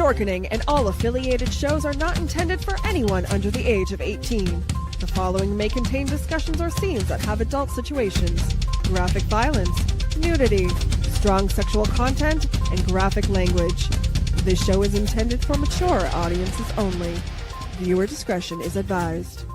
Porkening and all affiliated shows are not intended for anyone under the age of 18. The following may contain discussions or scenes that have adult situations, graphic violence, nudity, strong sexual content, and graphic language. This show is intended for mature audiences only. Viewer discretion is advised.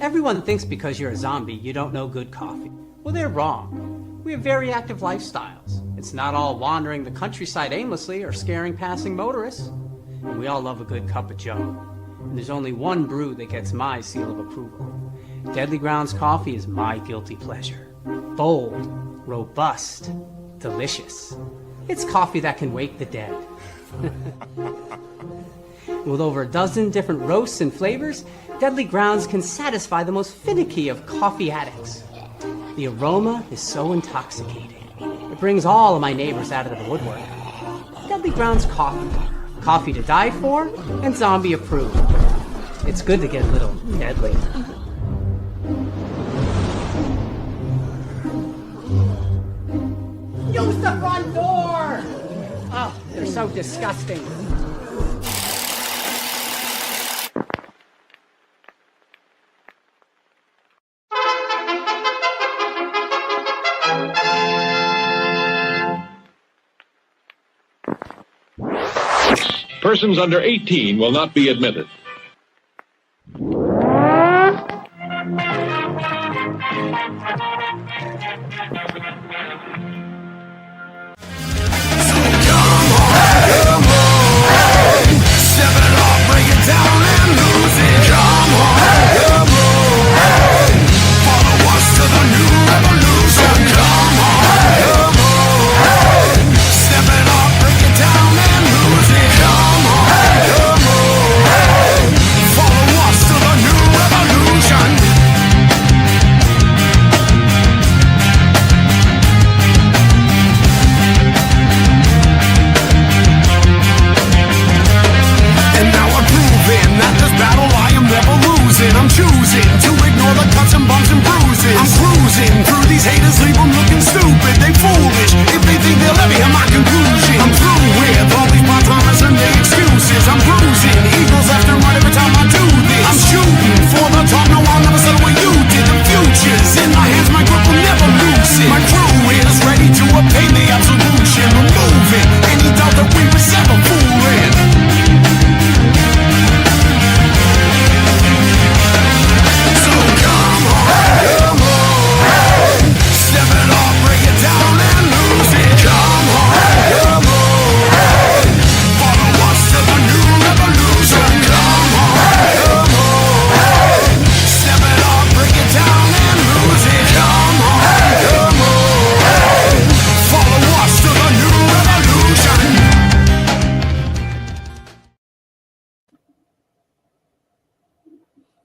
Everyone thinks because you're a zombie, you don't know good coffee. Well, they're wrong. We have very active lifestyles. It's not all wandering the countryside aimlessly or scaring passing motorists. And we all love a good cup of joe. And there's only one brew that gets my seal of approval. Deadly Grounds coffee is my guilty pleasure. Bold, robust, delicious. It's coffee that can wake the dead. With over a dozen different roasts and flavors, Deadly Grounds can satisfy the most finicky of coffee addicts. The aroma is so intoxicating. It brings all of my neighbors out of the woodwork. Deadly Grounds coffee. Coffee to die for and zombie approved. It's good to get a little deadly. Use the front door! Oh, they're so disgusting. Persons under 18 will not be admitted.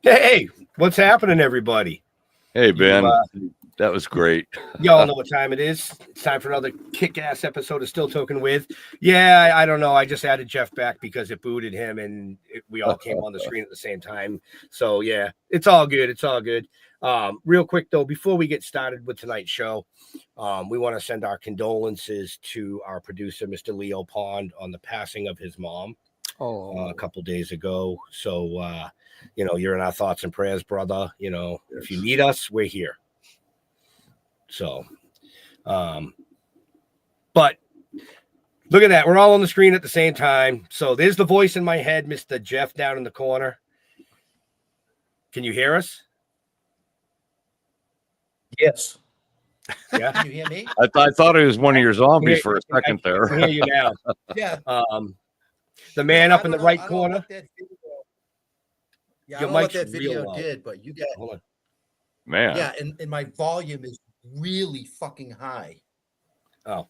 Hey, what's happening, everybody? Hey, Ben. That was great. Y'all know what time it is. It's time for another kick-ass episode of Still Toking With. Yeah, I don't know. I just added Jeff back because it booted him, and we all came on the screen at the same time. So, yeah, it's all good. It's all good. Real quick, though, before we get started with tonight's show, we want to send our condolences to our producer, Mr. Leo Pond, on the passing of his mom a couple days ago. So, you're in our thoughts and prayers, brother. If you need us, we're here. So, but look at that. We're all on the screen at the same time. So there's the voice in my head, Mr. Jeff down in the corner. Can you hear us? Yes. Yeah. Can you hear me? I thought it was one of your zombies for a second there. I can hear you now. Yeah. The man up in the right corner. I don't know what that video did, but you got hold on. Man. Yeah, and my volume is really fucking high. Oh.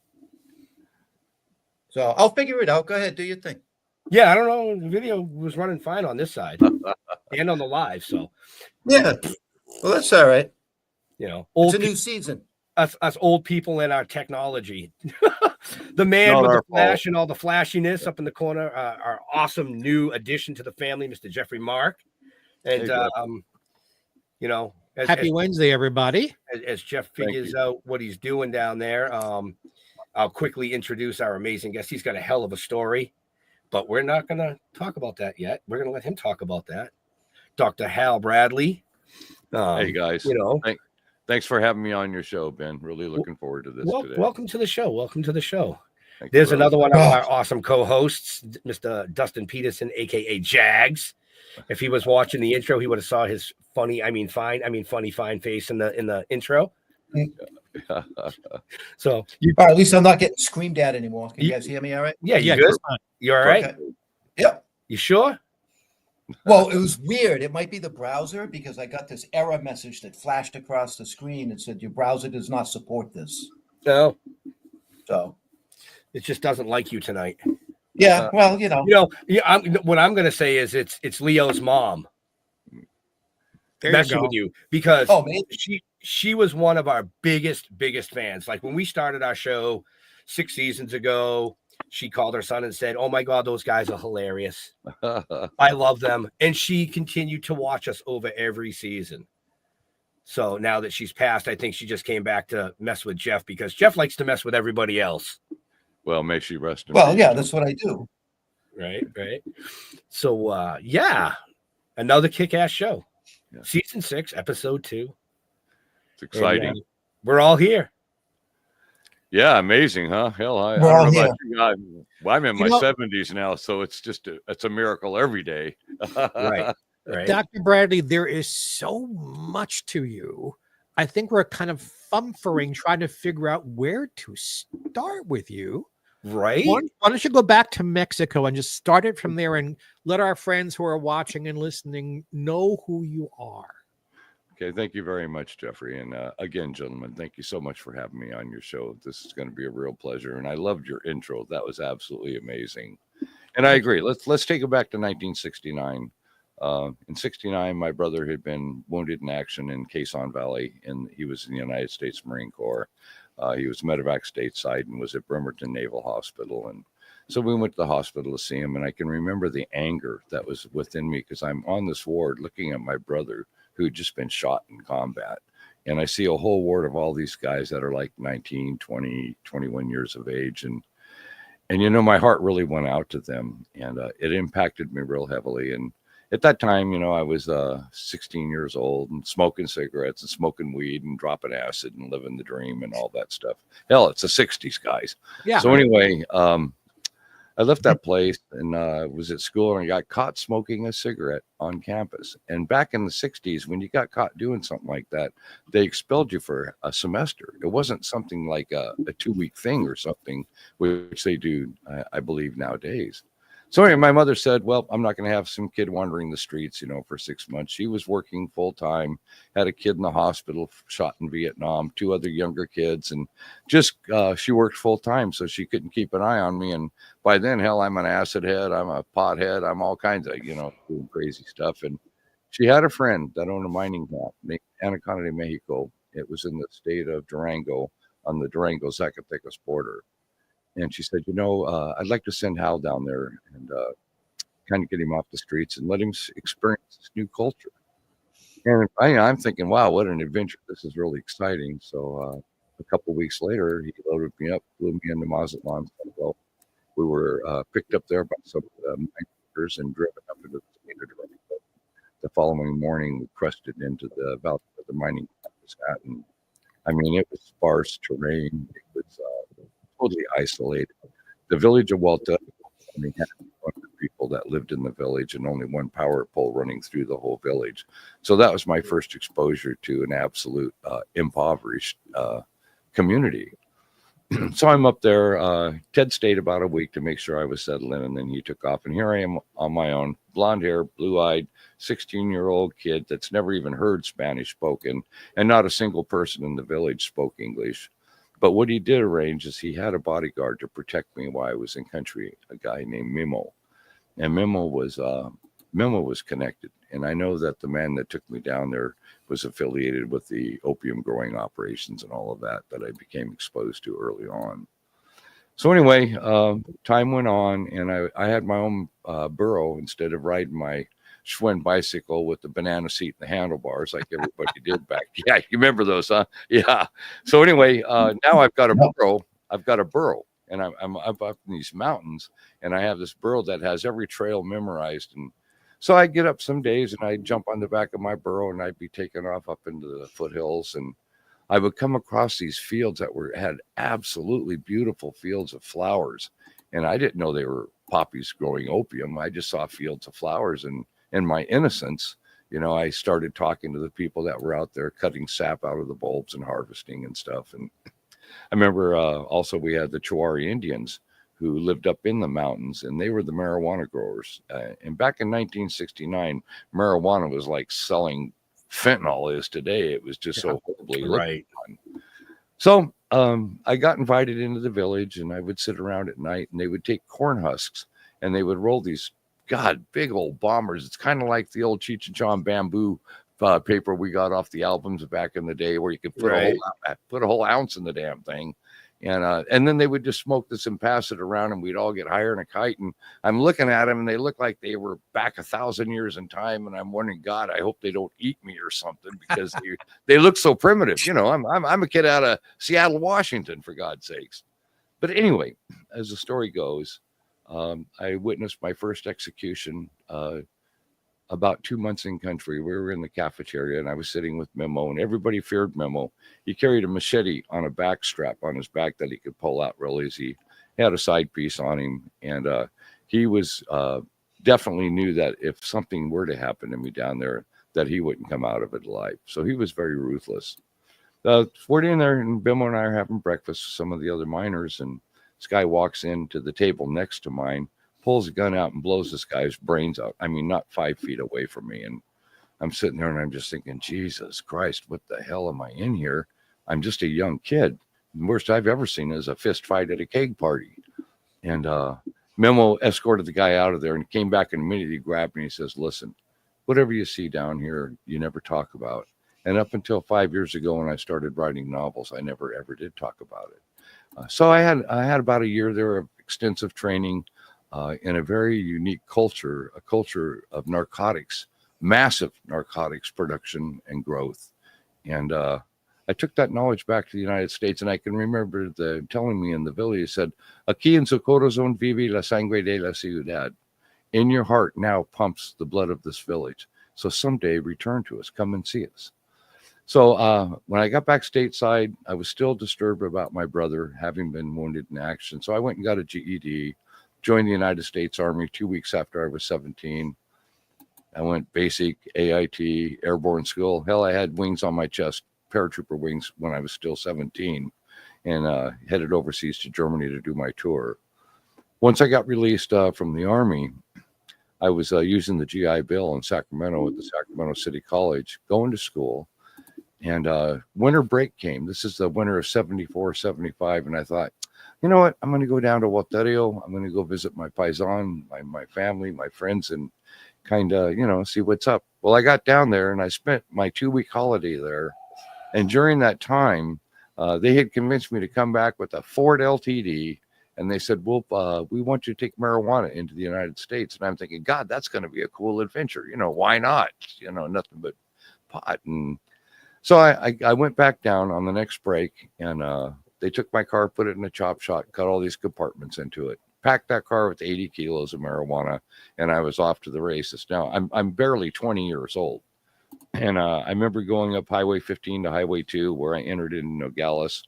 So I'll figure it out. Go ahead, do your thing. Yeah, I don't know. The video was running fine on this side and on the live. So yeah. Well, that's all right. It's a new season. Us old people and our technology. The man with the flash and all the flashiness up in the corner, our awesome new addition to the family, Mr. Jeffrey Mark. And happy Wednesday, everybody. As Jeff figures out what he's doing down there, I'll quickly introduce our amazing guest. He's got a hell of a story, but we're not going to talk about that yet. We're going to let him talk about that. Dr. Hal Bradley. Hey guys, you know, thanks for having me on your show, Ben. Really looking forward to this today. Welcome to the show. Welcome to the show. Thank you, There's brother. another one of our awesome co-hosts, Mr. Dustin Peterson, aka Jags. If he was watching the intro, he would have saw his funny fine face in the intro. So All right, at least I'm not getting screamed at anymore. Can you guys hear me all right? yeah, you Yeah, good? You all right? Okay. Yep. You sure? Well, it was weird. It might be the browser because I got this error message that flashed across the screen and said your browser does not support this. No, So it just doesn't like you tonight. yeah, well, you know. What I'm going to say is it's Leo's mom There you messing go. with you because Oh, man. she was one of our biggest fans. Like when we started our show 6 seasons ago, she called her son and said, "Oh my God, those guys are hilarious. I love them." And she continued to watch us over every season. So now that she's passed, I think she just came back to mess with Jeff because Jeff likes to mess with everybody else. Well, may she rest in Well, peace. yeah, that's what I do. Right. So yeah, another kick-ass show. Yeah. Season 6, episode 2. It's exciting. And, we're all here. Yeah, amazing, huh? Hell, I We're all don't know here. about you guys. Well, I'm in my know- 70s now, so it's just it's a miracle every day. Right. Right. Dr. Bradley, there is so much to you. I think we're kind of fumfering trying to figure out where to start with you. Right. Why don't you go back to Mexico and just start it from there and let our friends who are watching and listening know who you are? Okay, thank you very much, Jeffrey. And again, gentlemen, thank you so much for having me on your show. This is going to be a real pleasure. And I loved your intro. That was absolutely amazing. And I agree. Let's take it back to 1969. In 69, my brother had been wounded in action in Quezon Valley, and he was in the United States Marine Corps. He was medevac stateside and was at Bremerton Naval Hospital. And so we went to the hospital to see him. And I can remember the anger that was within me because I'm on this ward looking at my brother who had just been shot in combat. And I see a whole ward of all these guys that are like 19, 20, 21 years of age. And you know, my heart really went out to them, and it impacted me real heavily. And at that time, you know, I was 16 years old and smoking cigarettes and smoking weed and dropping acid and living the dream and all that stuff. Hell, it's the 60s, guys. Yeah. So anyway, I left that place and was at school and got caught smoking a cigarette on campus. And back in the 60s, when you got caught doing something like that, they expelled you for a semester. It wasn't something like a 2-week thing or something, which they do, I believe, nowadays. So anyway, my mother said, well, I'm not going to have some kid wandering the streets, you know, for 6 months. She was working full time, had a kid in the hospital, shot in Vietnam, 2 other younger kids, and just she worked full time, so she couldn't keep an eye on me. And by then, hell, I'm an acid head, I'm a pot head, I'm all kinds of, you know, doing crazy stuff. And she had a friend that owned a mining camp named Anaconda de Mexico. It was in the state of Durango on the Durango-Zacatecas border. And she said, you know, I'd like to send Hal down there and kind of get him off the streets and let him experience this new culture. And I'm thinking, wow, what an adventure. This is really exciting. So a couple of weeks later, he loaded me up, flew me into Mazatlan. Well, we were picked up there by some miners and driven up into the state of Durango. The following morning, we crested into the valley of the mining camp was at. And I mean, it was sparse terrain. It was totally isolated. The village of Walta only had 100 people that lived in the village and only one power pole running through the whole village. So that was my first exposure to an absolute impoverished community. So I'm up there. Ted stayed about a week to make sure I was settled in, and then he took off. And here I am on my own, blonde hair, blue-eyed, 16-year-old kid that's never even heard Spanish spoken, and not a single person in the village spoke English. But what he did arrange is he had a bodyguard to protect me while I was in country, a guy named Mimo. And Mimo was connected. And I know that the man that took me down there was affiliated with the opium growing operations and all of that I became exposed to early on. So anyway, time went on, and I had my own burro instead of riding my Schwinn bicycle with the banana seat and the handlebars like everybody did back. Yeah, you remember those, huh? Yeah. So anyway, now I've got a burro. and I'm up in these mountains, and I have this burro that has every trail memorized. And so I'd get up some days and I'd jump on the back of my burro and I'd be taking off up into the foothills, and I would come across these fields that had absolutely beautiful fields of flowers. And I didn't know they were poppies growing opium. I just saw fields of flowers, and in my innocence, I started talking to the people that were out there cutting sap out of the bulbs and harvesting and stuff. And I remember also we had the Chouari Indians who lived up in the mountains, and they were the marijuana growers. And back in 1969, marijuana was like selling fentanyl is today. It was just so horribly right. So I got invited into the village, and I would sit around at night, and they would take corn husks and they would roll these big old bombers. It's kind of like the old Cheech and Chong bamboo paper we got off the albums back in the day, where you could put a whole ounce in the damn thing. And then they would just smoke this and pass it around, and we'd all get higher in a kite. And I'm looking at them, and they look like they were back 1,000 years in time. And I'm wondering, God, I hope they don't eat me or something, because they look so primitive. I'm a kid out of Seattle, Washington, for God's sakes. But anyway, as the story goes, I witnessed my first execution about 2 months in country. We were in the cafeteria, and I was sitting with Memo, and everybody feared Memo. He carried a machete on a back strap on his back that he could pull out real easy. He had a side piece on him, and he was definitely knew that if something were to happen to me down there, that he wouldn't come out of it alive. So he was very ruthless. We're in there, and Memo and I are having breakfast with some of the other miners, and this guy walks into the table next to mine, pulls a gun out and blows this guy's brains out. I mean, not 5 feet away from me. And I'm sitting there and I'm just thinking, Jesus Christ, what the hell am I in here? I'm just a young kid. The worst I've ever seen is a fist fight at a keg party. And Memo escorted the guy out of there and came back and immediately grabbed me. He says, listen, whatever you see down here, you never talk about. And up until 5 years ago, when I started writing novels, I never ever did talk about it. So I had about a year there of extensive training in a very unique culture, a culture of narcotics, massive narcotics production and growth. And I took that knowledge back to the United States, and I can remember telling me in the village, he said, "Aquí en su corazón vive la sangre de la ciudad." In your heart now pumps the blood of this village. So someday return to us, come and see us. So when I got back stateside, I was still disturbed about my brother having been wounded in action. So I went and got a GED, joined the United States Army 2 weeks after I was 17. I went basic, AIT, airborne school. Hell, I had wings on my chest, paratrooper wings, when I was still 17, and headed overseas to Germany to do my tour. Once I got released from the Army, I was using the GI Bill in Sacramento at the Sacramento City College, going to school. And winter break came. This is the winter of 74, 75. And I thought, you know what? I'm going to go down to Walterio. I'm going to go visit my paisan, my family, my friends, and kind of, see what's up. Well, I got down there and I spent my 2-week holiday there. And during that time, they had convinced me to come back with a Ford LTD. And they said, well, we want you to take marijuana into the United States. And I'm thinking, God, that's going to be a cool adventure. Why not? Nothing but pot. And so I went back down on the next break, and they took my car, put it in a chop shop, cut all these compartments into it, packed that car with 80 kilos of marijuana, and I was off to the races. Now, I'm barely 20 years old. And I remember going up Highway 15 to Highway 2, where I entered in Nogales,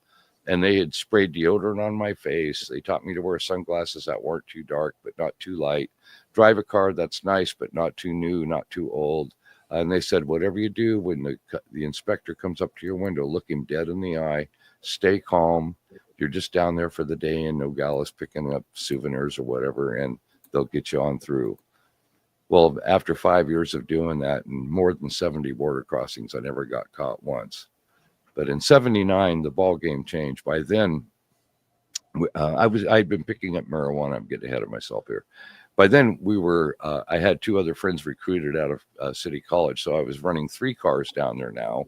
and they had sprayed deodorant on my face. They taught me to wear sunglasses that weren't too dark, but not too light. Drive a car that's nice, but not too new, not too old. And they said, whatever you do, when the inspector comes up to your window, look him dead in the eye, stay calm. You're just down there for the day in Nogales picking up souvenirs or whatever, and they'll get you on through. Well, after 5 years of doing that and more than 70 border crossings, I never got caught once. But in 79, the ball game changed. By then, I'd been picking up marijuana. I'm getting ahead of myself here. By then, I had 2 other friends recruited out of City College. So I was running 3 cars down there now.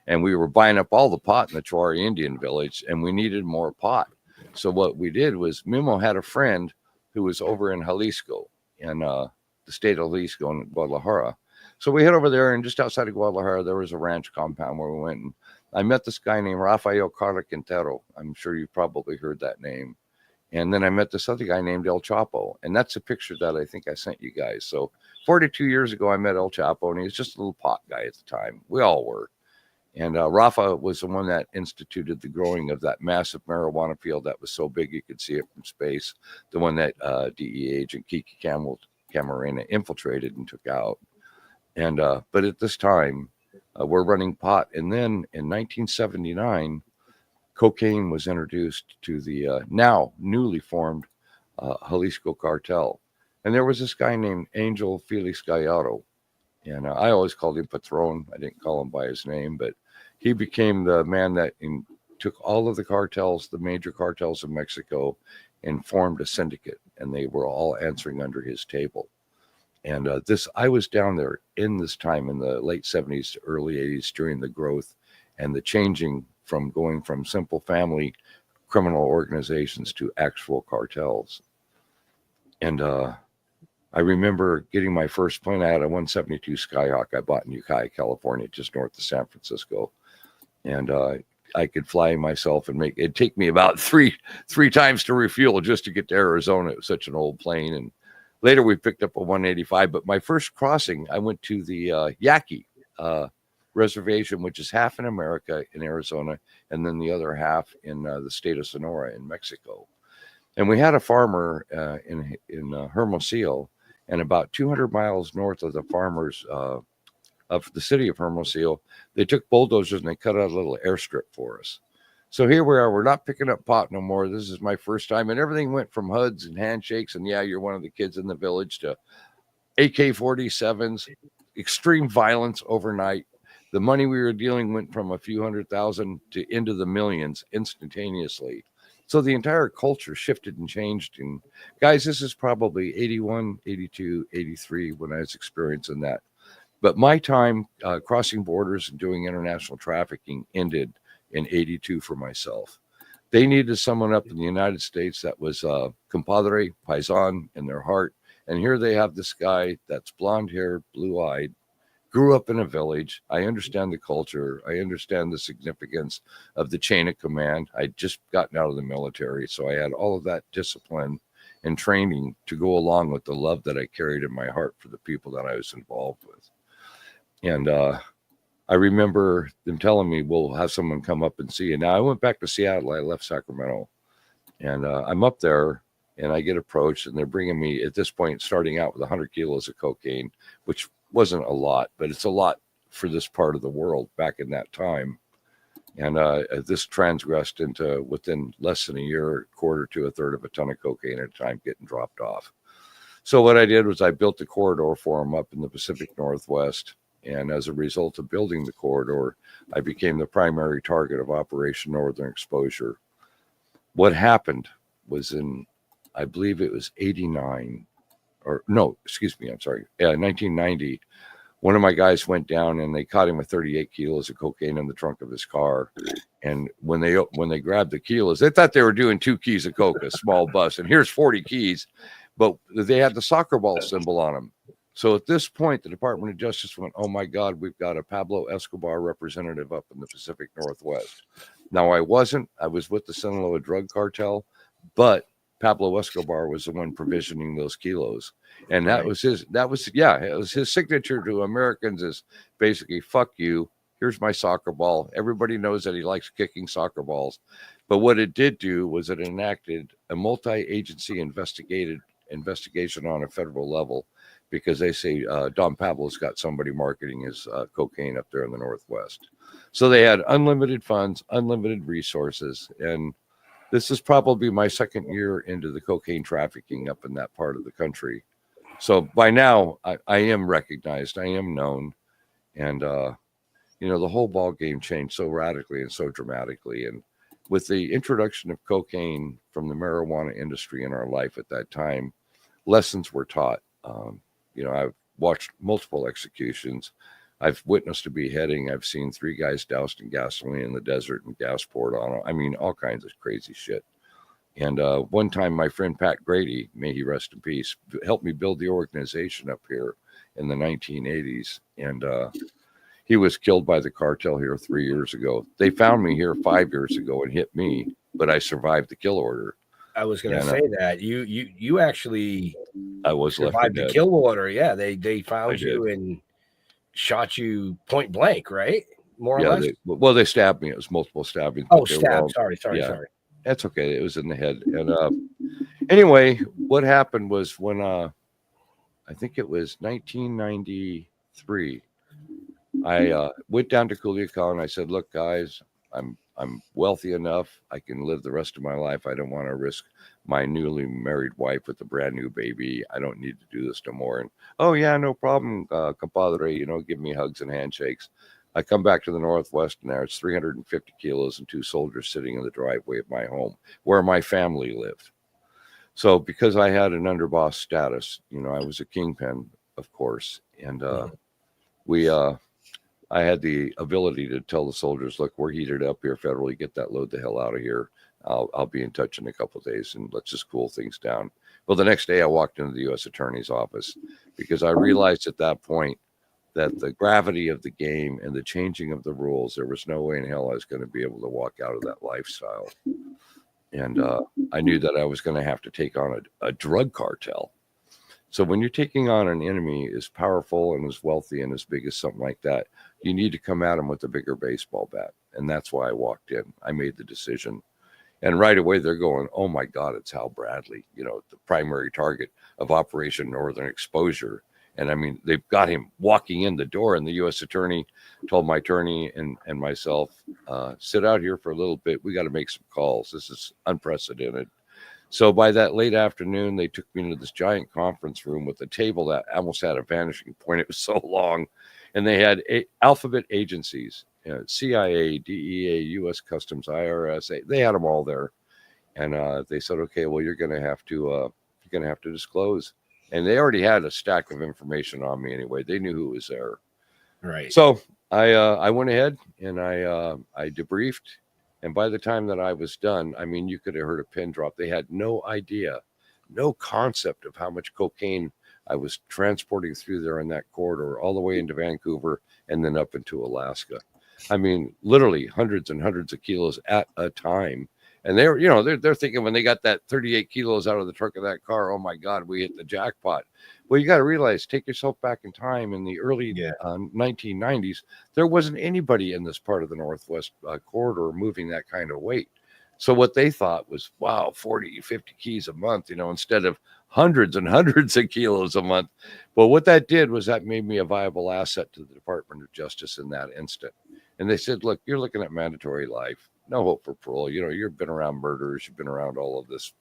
And we were buying up all the pot in the Chouari Indian village, and we needed more pot. So what we did was Memo had a friend who was over in Jalisco, in the state of Jalisco in Guadalajara. So we head over there, and just outside of Guadalajara, there was a ranch compound where we went. And I met this guy named Rafael Carla Quintero. I'm sure you've probably heard that name. And then I met this other guy named El Chapo. And that's a picture that I think I sent you guys. So 42 years ago, I met El Chapo, and he was just a little pot guy at the time. We all were. And Rafa was the one that instituted the growing of that massive marijuana field that was so big you could see it from space. The one that DEA agent Kiki Camarena infiltrated and took out. And but at this time, we're running pot. And then in 1979, cocaine was introduced to the now newly formed Jalisco cartel. And there was this guy named Angel Felix Gallardo. And I always called him Patron. I didn't call him by his name, but he became the man that took all of the cartels, the major cartels of Mexico, and formed a syndicate. And they were all answering under his table. And I was down there in this time in the late 70s to early 80s during the growth and the changing from going from simple family criminal organizations to actual cartels. And I remember getting my first plane. I had a 172 Skyhawk I bought in Ukiah, California, just north of San Francisco. And I could fly myself and it'd take me about three times to refuel just to get to Arizona. It was such an old plane. And later we picked up a 185. But my first crossing, I went to the Yaqui reservation, which is half in America in Arizona, and then the other half in the state of Sonora in Mexico. And we had a farmer in Hermosillo, and about 200 miles north of the farmers of the city of Hermosillo, they took bulldozers and they cut out a little airstrip for us. So here we are. We're not picking up pot no more. This is my first time. And everything went from HUDs and handshakes and, yeah, you're one of the kids in the village, to AK-47s, extreme violence overnight. The money we were dealing went from a few $100,000 to into the millions instantaneously. So the entire culture shifted and changed. And guys, this is probably 81, 82, 83 when I was experiencing that. But my time crossing borders and doing international trafficking ended in 82 for myself. They needed someone up in the United States that was compadre, paisan in their heart. And here they have this guy that's blonde hair, blue eyed, grew up in a village. I understand the culture. I understand the significance of the chain of command. I'd just gotten out of the military, so I had all of that discipline and training to go along with the love that I carried in my heart for the people that I was involved with. And I remember them telling me, we'll have someone come up and see you. Now, I went back to Seattle. I left Sacramento. And I'm up there, and I get approached, and they're bringing me, at this point, starting out with 100 kilos of cocaine, which wasn't a lot, but it's a lot for this part of the world back in that time. And this transgressed into, within less than a year, quarter to a third of a ton of cocaine at a time getting dropped off. So what I did was I built a corridor for them up in the Pacific Northwest. And as a result of building the corridor, I became the primary target of Operation Northern Exposure. What happened was I believe it was 89, or no, excuse me, I'm sorry, 1990. One of my guys went down and they caught him with 38 kilos of cocaine in the trunk of his car. And when they grabbed the kilos, they thought they were doing 2 keys of coke, a small bus, and here's 40 keys, but they had the soccer ball symbol on them. So at this point, the Department of Justice went, oh my God, we've got a Pablo Escobar representative up in the Pacific Northwest. Now, I was with the Sinaloa drug cartel, but Pablo Escobar was the one provisioning those kilos. And it was his signature to Americans is basically, fuck you, here's my soccer ball. Everybody knows that he likes kicking soccer balls. But what it did do was it enacted a multi-agency investigation on a federal level, because they say Don Pablo's got somebody marketing his cocaine up there in the Northwest. So they had unlimited funds, unlimited resources. And this is probably my second year into the cocaine trafficking up in that part of the country. So by now, I am recognized, I am known. And, the whole ball game changed so radically and so dramatically. And with the introduction of cocaine from the marijuana industry in our life at that time, lessons were taught. I've watched multiple executions. I've witnessed a beheading. I've seen 3 guys doused in gasoline in the desert and gas poured on them. I mean, all kinds of crazy shit. And one time, my friend Pat Grady, may he rest in peace, helped me build the organization up here in the 1980s. And he was killed by the cartel here 3 years ago. They found me here 5 years ago and hit me, but I survived the kill order. I was going Yeah, to no. say that you actually I was left for survived the dead. kill order. Yeah, they I found did. you and shot you point blank, right? More or Yeah, less. they stabbed me. It was multiple stabbings. Oh, But they were stab. all, Sorry. yeah, that's okay. It was in the head. And anyway, what happened was when I think it was 1993, I went down to Culiacan and I said, "Look, guys, I'm wealthy enough. I can live the rest of my life. I don't want to risk my newly married wife with a brand new baby. I don't need to do this no more." And oh yeah, no problem, compadre. Give me hugs and handshakes. I come back to the Northwest and there's 350 kilos and 2 soldiers sitting in the driveway of my home where my family lived. So because I had an underboss status, I was a kingpin, of course, and I had the ability to tell the soldiers, "Look, we're heated up here federally. Get that load the hell out of here. I'll be in touch in a couple of days, and let's just cool things down." Well, the next day I walked into the U.S. Attorney's office because I realized at that point that the gravity of the game and the changing of the rules, there was no way in hell I was going to be able to walk out of that lifestyle. And I knew that I was going to have to take on a drug cartel. So when you're taking on an enemy as powerful and as wealthy and as big as something like that, you need to come at them with a bigger baseball bat. And that's why I walked in. I made the decision. And right away they're going, "Oh my God, it's Hal Bradley, the primary target of Operation Northern Exposure." And I mean, they've got him walking in the door, and the U.S. attorney told my attorney and myself, "Sit out here for a little bit. We got to make some calls. This is unprecedented." So by that late afternoon, they took me into this giant conference room with a table that almost had a vanishing point. It was so long. And they had alphabet agencies, CIA, DEA, U.S. Customs, IRS. They had them all there. And they said, "Okay, well, you're going to have to disclose." And they already had a stack of information on me anyway. They knew who was there. Right. So I went ahead and I debriefed. And by the time that I was done, I mean, you could have heard a pin drop. They had no idea, no concept of how much cocaine I was transporting through there in that corridor, all the way into Vancouver and then up into Alaska. I mean, literally hundreds and hundreds of kilos at a time. And they're thinking when they got that 38 kilos out of the trunk of that car, "Oh my God, we hit the jackpot." Well, you got to realize, take yourself back in time. In the early 1990s, there wasn't anybody in this part of the Northwest corridor moving that kind of weight. So what they thought was, wow, 40, 50 keys a month, instead of hundreds and hundreds of kilos a month. Well, what that did was that made me a viable asset to the Department of Justice in that instant. And they said, "Look, you're looking at mandatory life. No hope for parole. You've been around murderers. You've been around all of this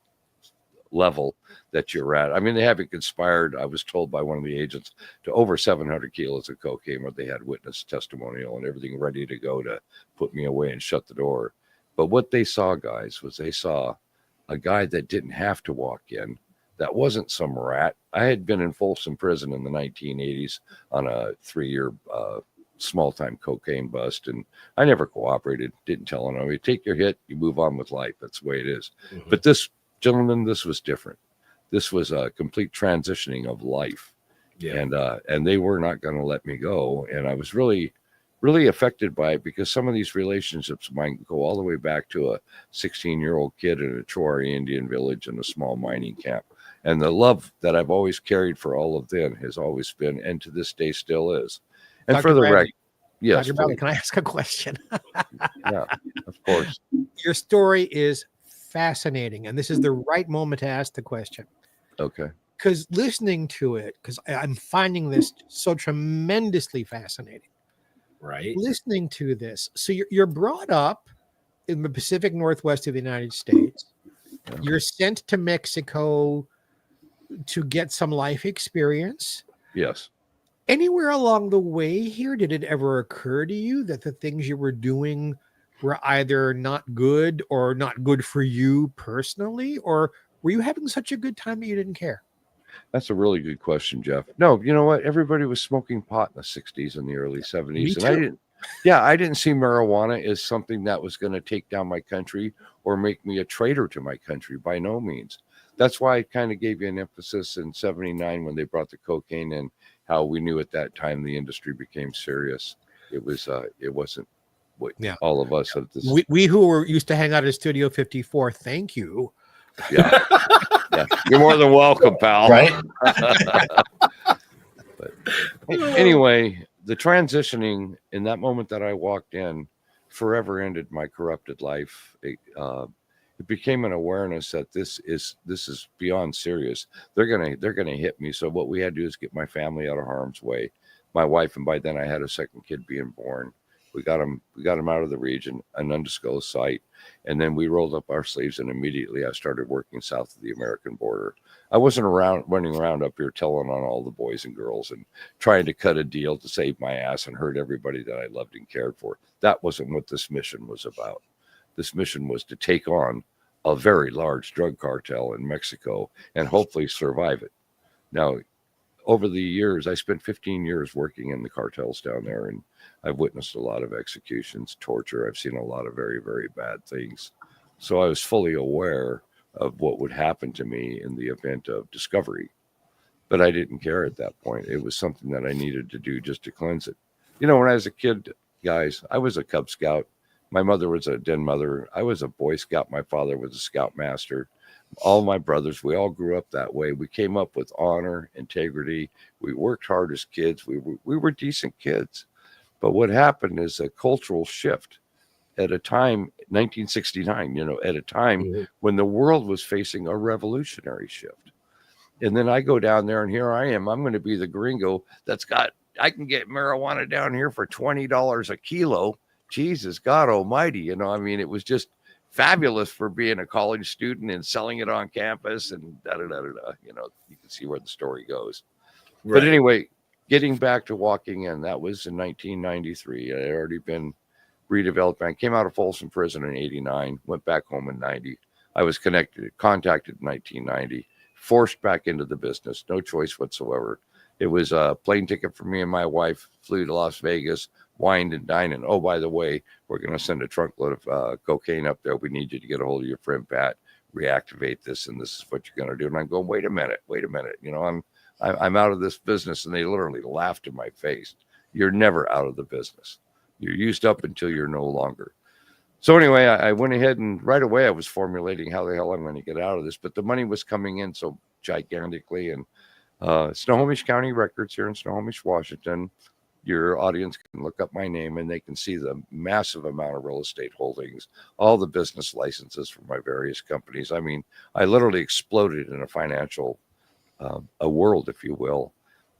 level that you're at." I mean, they haven't conspired, I was told by one of the agents, to over 700 kilos of cocaine, where they had witness testimonial and everything ready to go to put me away and shut the door. But what they saw, guys, was they saw a guy that didn't have to walk in. That wasn't some rat. I had been in Folsom Prison in the 1980s on a 3-year small-time cocaine bust, and I never cooperated, didn't tell him. You take your hit, you move on with life. That's the way it is. Mm-hmm. But this gentleman, this was different. This was a complete transitioning of life. Yeah. And they were not going to let me go. And I was really, really affected by it, because some of these relationships might go all the way back to a 16-year-old kid in a Chori Indian village in a small mining camp. And the love that I've always carried for all of them has always been, and to this day still is. And Dr. for the Bradley, record, yes, Dr. Bradley, can I ask a question? Yeah, of course. Your story is fascinating, and this is the right moment to ask the question. Okay. Because listening to it, because I'm finding this so tremendously fascinating. Right. Listening to this, so you're brought up in the Pacific Northwest of the United States. Yeah. You're sent to Mexico to get some life experience. Yes. Anywhere along the way here, did it ever occur to you that the things you were doing were either not good or not good for you personally, or were you having such a good time that you didn't care? That's a really good question, Jeff. No, you know what? Everybody was smoking pot in the 60s and the early 70s. Me And too. I didn't see marijuana as something that was going to take down my country or make me a traitor to my country, by no means. That's why I kind of gave you an emphasis in 79 when they brought the cocaine in, how we knew at that time the industry became serious. It wasn't what all of us at this. We who were used to hang out at Studio 54, thank you Yeah. Yeah. You're more than welcome, pal. Right? But anyway, the transitioning in that moment that I walked in forever ended my corrupted life. It became an awareness that this is beyond serious. They're gonna hit me. So what we had to do is get my family out of harm's way. My wife, and by then I had a second kid being born. We got him out of the region, an undisclosed site, and then we rolled up our sleeves, and immediately I started working south of the American border. I wasn't running around up here telling on all the boys and girls and trying to cut a deal to save my ass and hurt everybody that I loved and cared for. That wasn't what this mission was about. This mission was to take on a very large drug cartel in Mexico and hopefully survive it. Now, over the years, I spent 15 years working in the cartels down there, and I've witnessed a lot of executions, torture. I've seen a lot of very, very bad things. So I was fully aware of what would happen to me in the event of discovery. But I didn't care at that point. It was something that I needed to do just to cleanse it. You know, when I was a kid, guys, I was a Cub Scout. My mother was a den mother. I was a Boy Scout. My father was a Scoutmaster. All my brothers, we all grew up that way. We came up with honor, integrity. We worked hard as kids. We were decent kids. But what happened is a cultural shift at a time, 1969, at a time when the world was facing a revolutionary shift. And then I go down there and here I am. I'm going to be the gringo I can get marijuana down here for $20 a kilo. Jesus, God almighty. It was just fabulous for being a college student and selling it on campus and you can see where the story goes. Right. But anyway, getting back to walking in, that was in 1993. I had already been redeveloped. I came out of Folsom Prison in 89, went back home in 90. I was contacted in 1990, forced back into the business, no choice whatsoever. It was a plane ticket for me and my wife, flew to Las Vegas, wined and dined. And oh, by the way, we're going to send a trunkload of cocaine up there. We need you to get a hold of your friend Pat, reactivate this, and this is what you're going to do. And I'm going, wait a minute. I'm out of this business. And they literally laughed in my face. You're never out of the business. You're used up until you're no longer. So anyway, I went ahead and right away I was formulating how the hell I'm going to get out of this. But the money was coming in so gigantically. And Snohomish County Records here in Snohomish, Washington, your audience can look up my name and they can see the massive amount of real estate holdings, all the business licenses from my various companies. I mean, I literally exploded in a financial a world, if you will.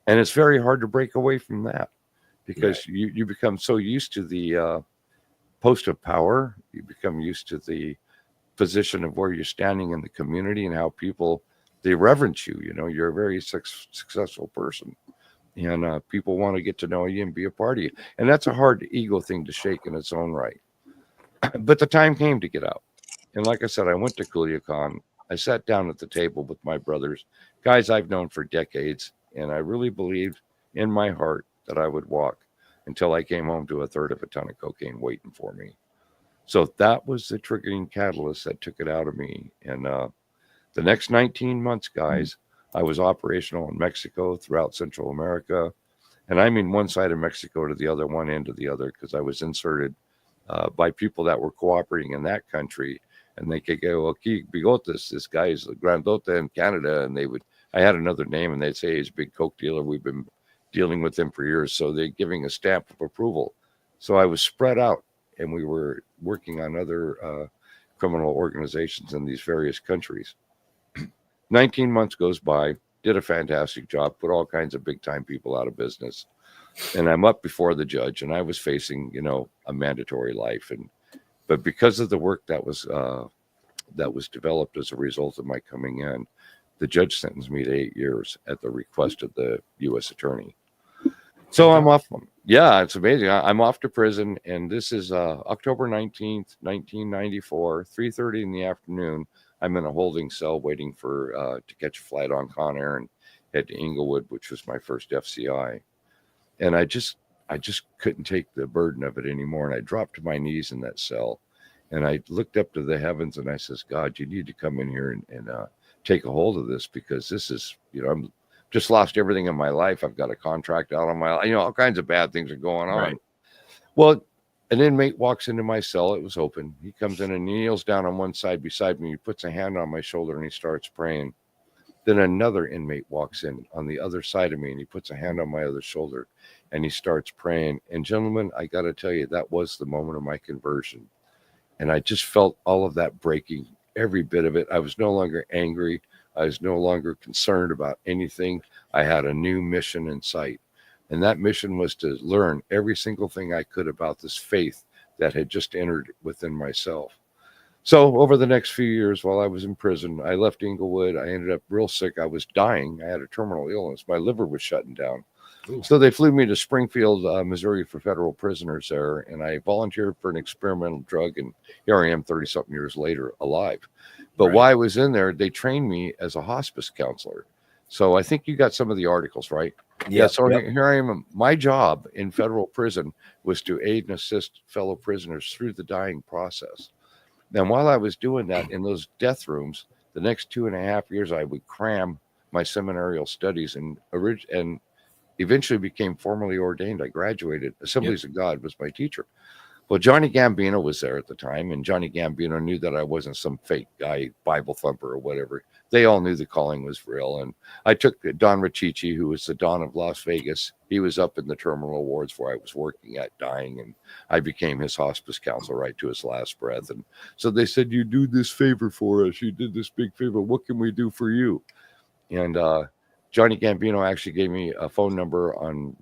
And it's very hard to break away from that because you become so used to the post of power. You become used to the position of where you're standing in the community and how people, they reverence you. You're a very successful person. And people want to get to know you and be a part of you. And that's a hard ego thing to shake in its own right. But the time came to get out. And like I said, I went to Culiacan. I sat down at the table with my brothers, guys I've known for decades. And I really believed in my heart that I would walk until I came home to a third of a ton of cocaine waiting for me. So that was the triggering catalyst that took it out of me. And the next 19 months, guys, I was operational in Mexico, throughout Central America. And I mean one side of Mexico to the other, one end to the other, because I was inserted by people that were cooperating in that country. And they could go, okay, Bigotes, this guy is a Grandota in Canada. And I had another name and they'd say he's a big coke dealer. We've been dealing with him for years. So they're giving a stamp of approval. So I was spread out and we were working on other criminal organizations in these various countries. 19 months goes by, did a fantastic job, put all kinds of big time people out of business. And I'm up before the judge and I was facing, a mandatory life. But because of the work that was developed as a result of my coming in, the judge sentenced me to 8 years at the request of the U.S. attorney. So I'm off. Yeah, it's amazing. I'm off to prison. And this is October 19th, 1994, 3:30 in the afternoon. I'm in a holding cell waiting for to catch a flight on Conair and head to Inglewood, which was my first FCI. And I just couldn't take the burden of it anymore. And I dropped to my knees in that cell. And I looked up to the heavens and I says, God, you need to come in here and take a hold of this because this is, I'm just lost everything in my life. I've got a contract out on my, all kinds of bad things are going on. Right. Well, An inmate walks into my cell. It was open. He comes in and he kneels down on one side beside me. He puts a hand on my shoulder and he starts praying. Then another inmate walks in on the other side of me and he puts a hand on my other shoulder and he starts praying. And gentlemen, I got to tell you, that was the moment of my conversion. And I just felt all of that breaking, every bit of it. I was no longer angry. I was no longer concerned about anything. I had a new mission in sight. And that mission was to learn every single thing I could about this faith that had just entered within myself. So over the next few years while I was in prison, I left Inglewood. I ended up real sick. I was dying. I had a terminal illness. My liver was shutting down. Ooh. So they flew me to Springfield, Missouri for federal prisoners there. And I volunteered for an experimental drug. And here I am 30-something years later, alive. But while I was in there, they trained me as a hospice counselor. So I think you got some of the articles, right? Yeah. So here I am. My job in federal prison was to aid and assist fellow prisoners through the dying process. And while I was doing that in those death rooms, the next 2.5 years, I would cram my seminarial studies and eventually became formally ordained. I graduated. Assemblies of God was my teacher. Well, Johnny Gambino was there at the time, and Johnny Gambino knew that I wasn't some fake guy, Bible thumper or whatever. They all knew the calling was real. And I took Don Riccici, who was the Don of Las Vegas. He was up in the terminal wards where I was working at dying, and I became his hospice counselor right to his last breath. And so they said, you do this favor for us. You did this big favor. What can we do for you? And Johnny Gambino actually gave me a phone number on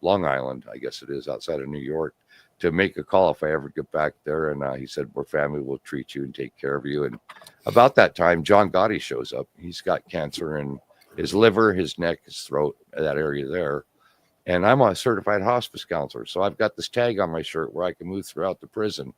Long Island, I guess it is, outside of New York, to make a call if I ever get back there. And he said, our family will treat you and take care of you. And about that time, John Gotti shows up. He's got cancer in his liver, his neck, his throat, that area there. And I'm a certified hospice counselor. So I've got this tag on my shirt where I can move throughout the prison.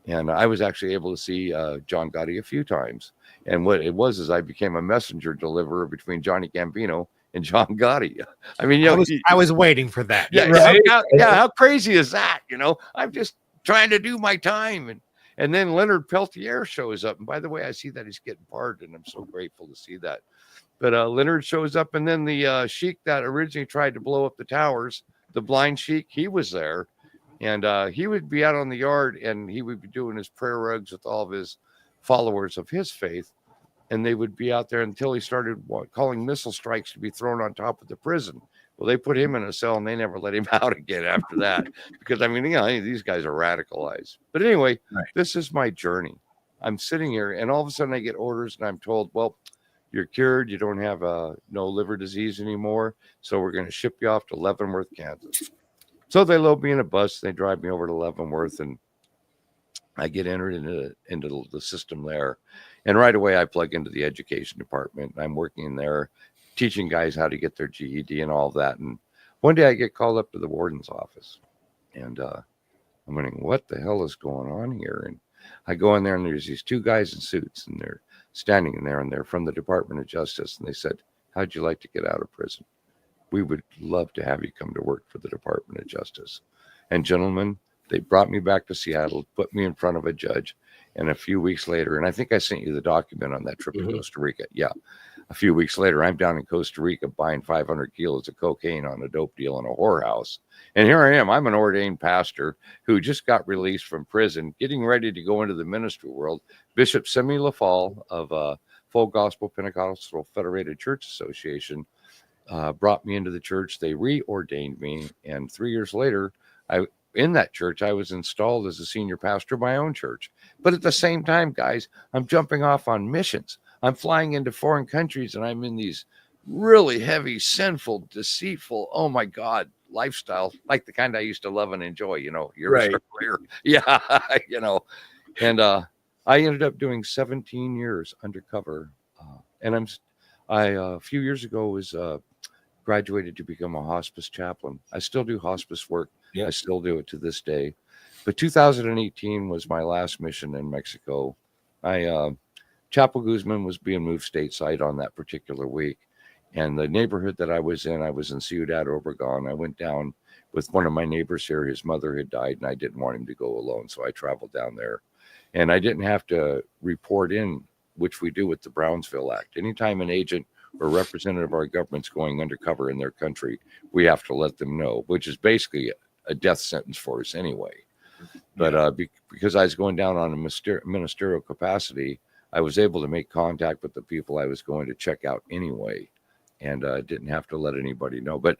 And I was actually able to see John Gotti a few times. And what it was is I became a messenger deliverer between Johnny Gambino and John Gotti. I mean, you know, I was waiting for that. Yeah, right? How crazy is that? You know, I'm just trying to do my time. And then Leonard Peltier shows up. And by the way, I see that he's getting pardoned. I'm so grateful to see that. But Leonard shows up. And then the sheik that originally tried to blow up the towers, the blind sheik, he was there. And he would be out on the yard and he would be doing his prayer rugs with all of his followers of his faith. And they would be out there until he started calling missile strikes to be thrown on top of the prison. Well, they put him in a cell and they never let him out again after that. Because, I mean, you know, these guys are radicalized. But anyway, This is my journey. I'm sitting here and all of a sudden I get orders and I'm told, well, you're cured. You don't have no liver disease anymore. So we're going to ship you off to Leavenworth, Kansas. So they load me in a bus. They drive me over to Leavenworth and I get entered into the system there. And right away, I plug into the education department. I'm working in there, teaching guys how to get their GED and all of that. And one day I get called up to the warden's office. And I'm wondering, what the hell is going on here? And I go in there and there's these two guys in suits and they're standing in there and they're from the Department of Justice. And they said, how'd you like to get out of prison? We would love to have you come to work for the Department of Justice. And gentlemen, they brought me back to Seattle, put me in front of a judge. And a few weeks later, and I think I sent you the document on that trip to Costa Rica. Yeah. A few weeks later, I'm down in Costa Rica buying 500 kilos of cocaine on a dope deal in a whorehouse. And here I am. I'm an ordained pastor who just got released from prison, getting ready to go into the ministry world. Bishop Semi LaFall of Full Gospel Pentecostal Federated Church Association brought me into the church. They reordained me. And 3 years later, in that church, I was installed as a senior pastor of my own church. But at the same time, guys, I'm jumping off on missions. I'm flying into foreign countries and I'm in these really heavy, sinful, deceitful, oh my God, lifestyle, like the kind I used to love and enjoy, you know, career. Yeah, you know, and I ended up doing 17 years undercover. And a few years ago was graduated to become a hospice chaplain. I still do hospice work. I still do it to this day. But 2018 was my last mission in Mexico. Chapo Guzman was being moved stateside on that particular week. And the neighborhood that I was in Ciudad Obregón. I went down with one of my neighbors here. His mother had died and I didn't want him to go alone. So I traveled down there and I didn't have to report in, which we do with the Brownsville Act. Anytime an agent or representative of our government's going undercover in their country, we have to let them know, which is basically a death sentence for us anyway. But because I was going down on a ministerial capacity, I was able to make contact with the people I was going to check out anyway, and didn't have to let anybody know. But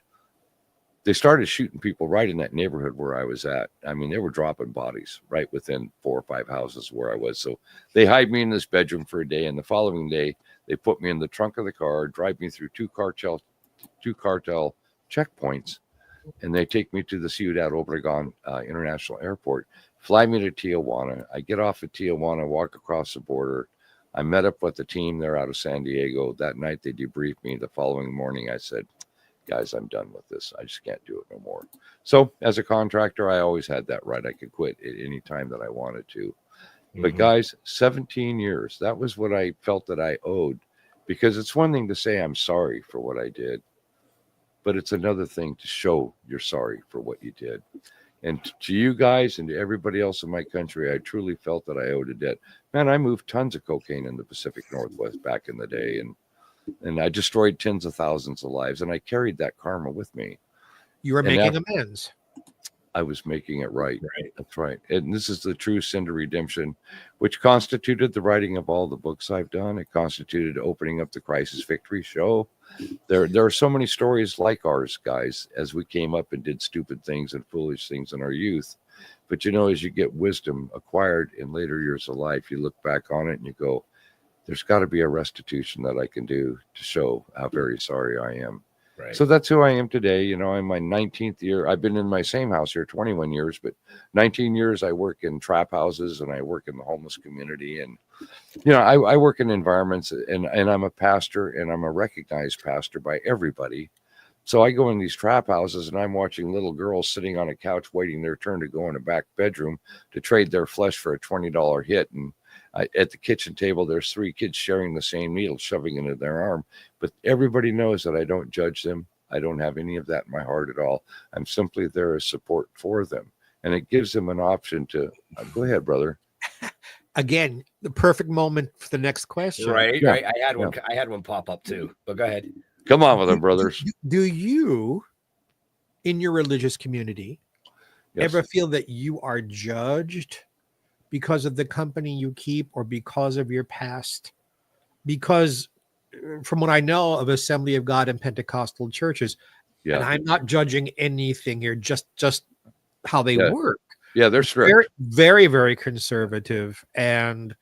they started shooting people right in that neighborhood where I was at. I mean, they were dropping bodies right within 4 or 5 houses where I was. So they hide me in this bedroom for a day, and the following day they put me in the trunk of the car, drive me through two cartel checkpoints, and they take me to the Ciudad Obregon International Airport, fly me to Tijuana. I get off at Tijuana, walk across the border. I met up with the team there out of San Diego. That night they debriefed me. The following morning I said, guys, I'm done with this. I just can't do it no more. So as a contractor, I always had that right. I could quit at any time that I wanted to. But guys, 17 years, that was what I felt that I owed, because it's one thing to say I'm sorry for what I did, but it's another thing to show you're sorry for what you did. And to you guys and to everybody else in my country, I truly felt that I owed a debt. Man, I moved tons of cocaine in the Pacific Northwest back in the day, and I destroyed tens of thousands of lives, and I carried that karma with me. You were And making amends. I was making it right. That's right. And this is the true sin to redemption, which constituted the writing of all the books I've done. It constituted opening up the Crisis Victory show. There are so many stories like ours, guys, as we came up and did stupid things and foolish things in our youth. But you know, as you get wisdom acquired in later years of life, you look back on it and you go, there's got to be a restitution that I can do to show how very sorry I am. Right. So that's who I am today. You know, in my 19th year, I've been in my same house here 21 years, but 19 years I work in trap houses and I work in the homeless community. And, you know, I work in environments, and I'm a pastor, and I'm a recognized pastor by everybody. So I go in these trap houses and I'm watching little girls sitting on a couch waiting their turn to go in a back bedroom to trade their flesh for a $20 hit. And at the kitchen table, there's 3 kids sharing the same needle, shoving into their arm. But everybody knows that I don't judge them. I don't have any of that in my heart at all. I'm simply there as support for them. And it gives them an option to go ahead, brother. Again, the perfect moment for the next question. Right. Yeah. I had one. I had one pop up too. But go ahead. Come on with them, brothers. Do you, in your religious community, Yes. ever feel that you are judged because of the company you keep or because of your past? Because from what I know of Assembly of God and Pentecostal churches, and Yeah. I'm not judging anything here, just how they Yeah. work. Yeah, they're strict. Very, very, very conservative and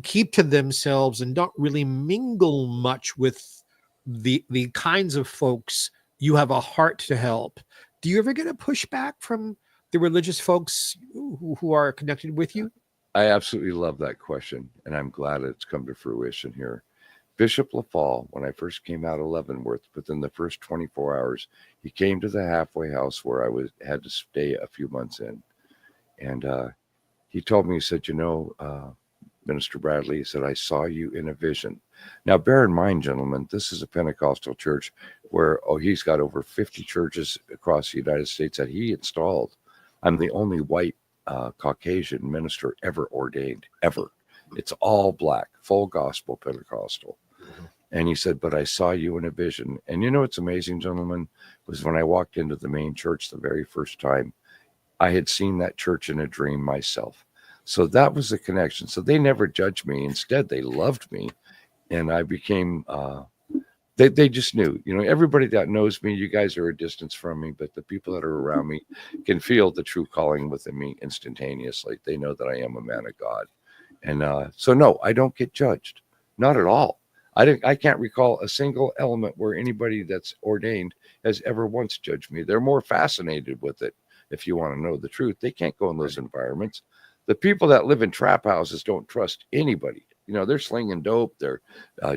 keep to themselves and don't really mingle much with the kinds of folks you have a heart to help. Do you ever get a pushback from the religious folks who are connected with you? I absolutely love that question, and I'm glad it's come to fruition here. Bishop LaFall, when I first came out of Leavenworth, within the first 24 hours, he came to the halfway house where I had to stay a few months in. And he told me, he said, you know, Minister Bradley, he said, I saw you in a vision. Now, bear in mind, gentlemen, this is a Pentecostal church where, he's got over 50 churches across the United States that he installed. I'm the only white Caucasian minister ever ordained, ever. It's all black, full gospel Pentecostal. And he said, but I saw you in a vision. And you know what's amazing, gentlemen, was when I walked into the main church the very first time, I had seen that church in a dream myself. So that was the connection. So they never judged me. Instead, they loved me. And I became, they just knew, you know, everybody that knows me, you guys are a distance from me, but the people that are around me can feel the true calling within me instantaneously. They know that I am a man of God. And so, no, I don't get judged. Not at all. I can't recall a single element where anybody that's ordained has ever once judged me. They're more fascinated with it. If you want to know the truth, they can't go in those environments. The people that live in trap houses don't trust anybody. You know, they're slinging dope. They're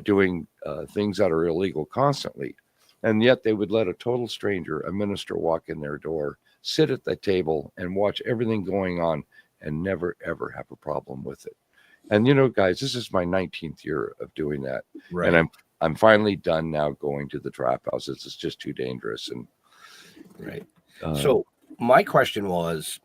doing things that are illegal constantly. And yet they would let a total stranger, a minister, walk in their door, sit at the table and watch everything going on and never, ever have a problem with it. And, you know, guys, this is my 19th year of doing that. Right. And I'm finally done now going to the trap houses. It's just too dangerous. And Right. So my question was,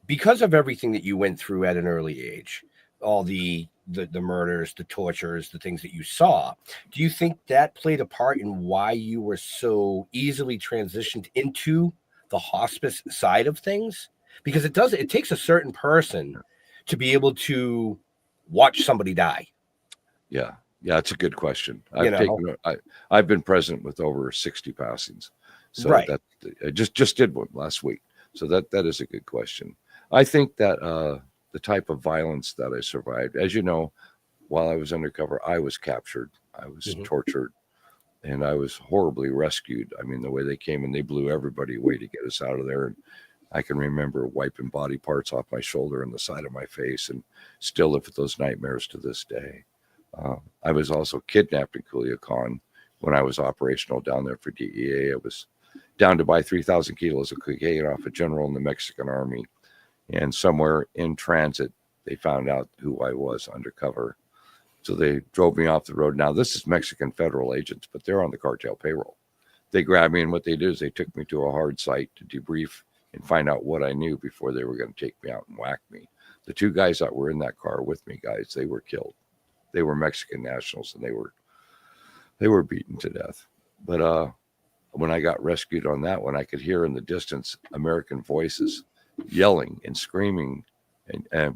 because of everything that you went through at an early age, all the murders, the tortures, the things that you saw, do you think that played a part in why you were so easily transitioned into the hospice side of things? because it takes a certain person to be able to watch somebody die. Yeah, it's a good question. You I've been present with over 60 passings, so Right. that I just did one last week. So that is a good question. I think that the type of violence that I survived, as you know, while I was undercover, I was captured, I was tortured, and I was horribly rescued. I mean, the way they came and they blew everybody away to get us out of there. And I can remember wiping body parts off my shoulder and the side of my face, and still live with those nightmares to this day. I was also kidnapped in Culiacan when I was operational down there for DEA. I was down to buy 3,000 kilos of cocaine off a general in the Mexican army. And somewhere in transit, they found out who I was undercover. So they drove me off the road. Now, this is Mexican federal agents, but they're on the cartel payroll. They grabbed me, and what they did is they took me to a hard site to debrief and find out what I knew before they were going to take me out and whack me. The two guys that were in that car with me, guys, they were killed. They were Mexican nationals, and they were beaten to death. But when I got rescued on that one, I could hear in the distance American voices yelling and screaming,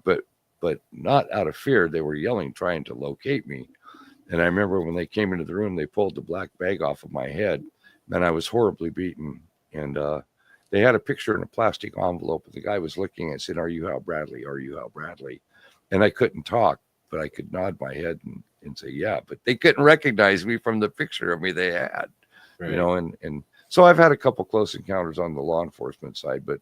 but not out of fear. They were yelling, trying to locate me. And I remember when they came into the room, they pulled the black bag off of my head, and I was horribly beaten. And they had a picture in a plastic envelope, and the guy was looking and said, "Are you Hal Bradley? Are you Hal Bradley?" And I couldn't talk, but I could nod my head and say, "Yeah," but they couldn't recognize me from the picture of me they had, Right. you know, and so I've had a couple close encounters on the law enforcement side, but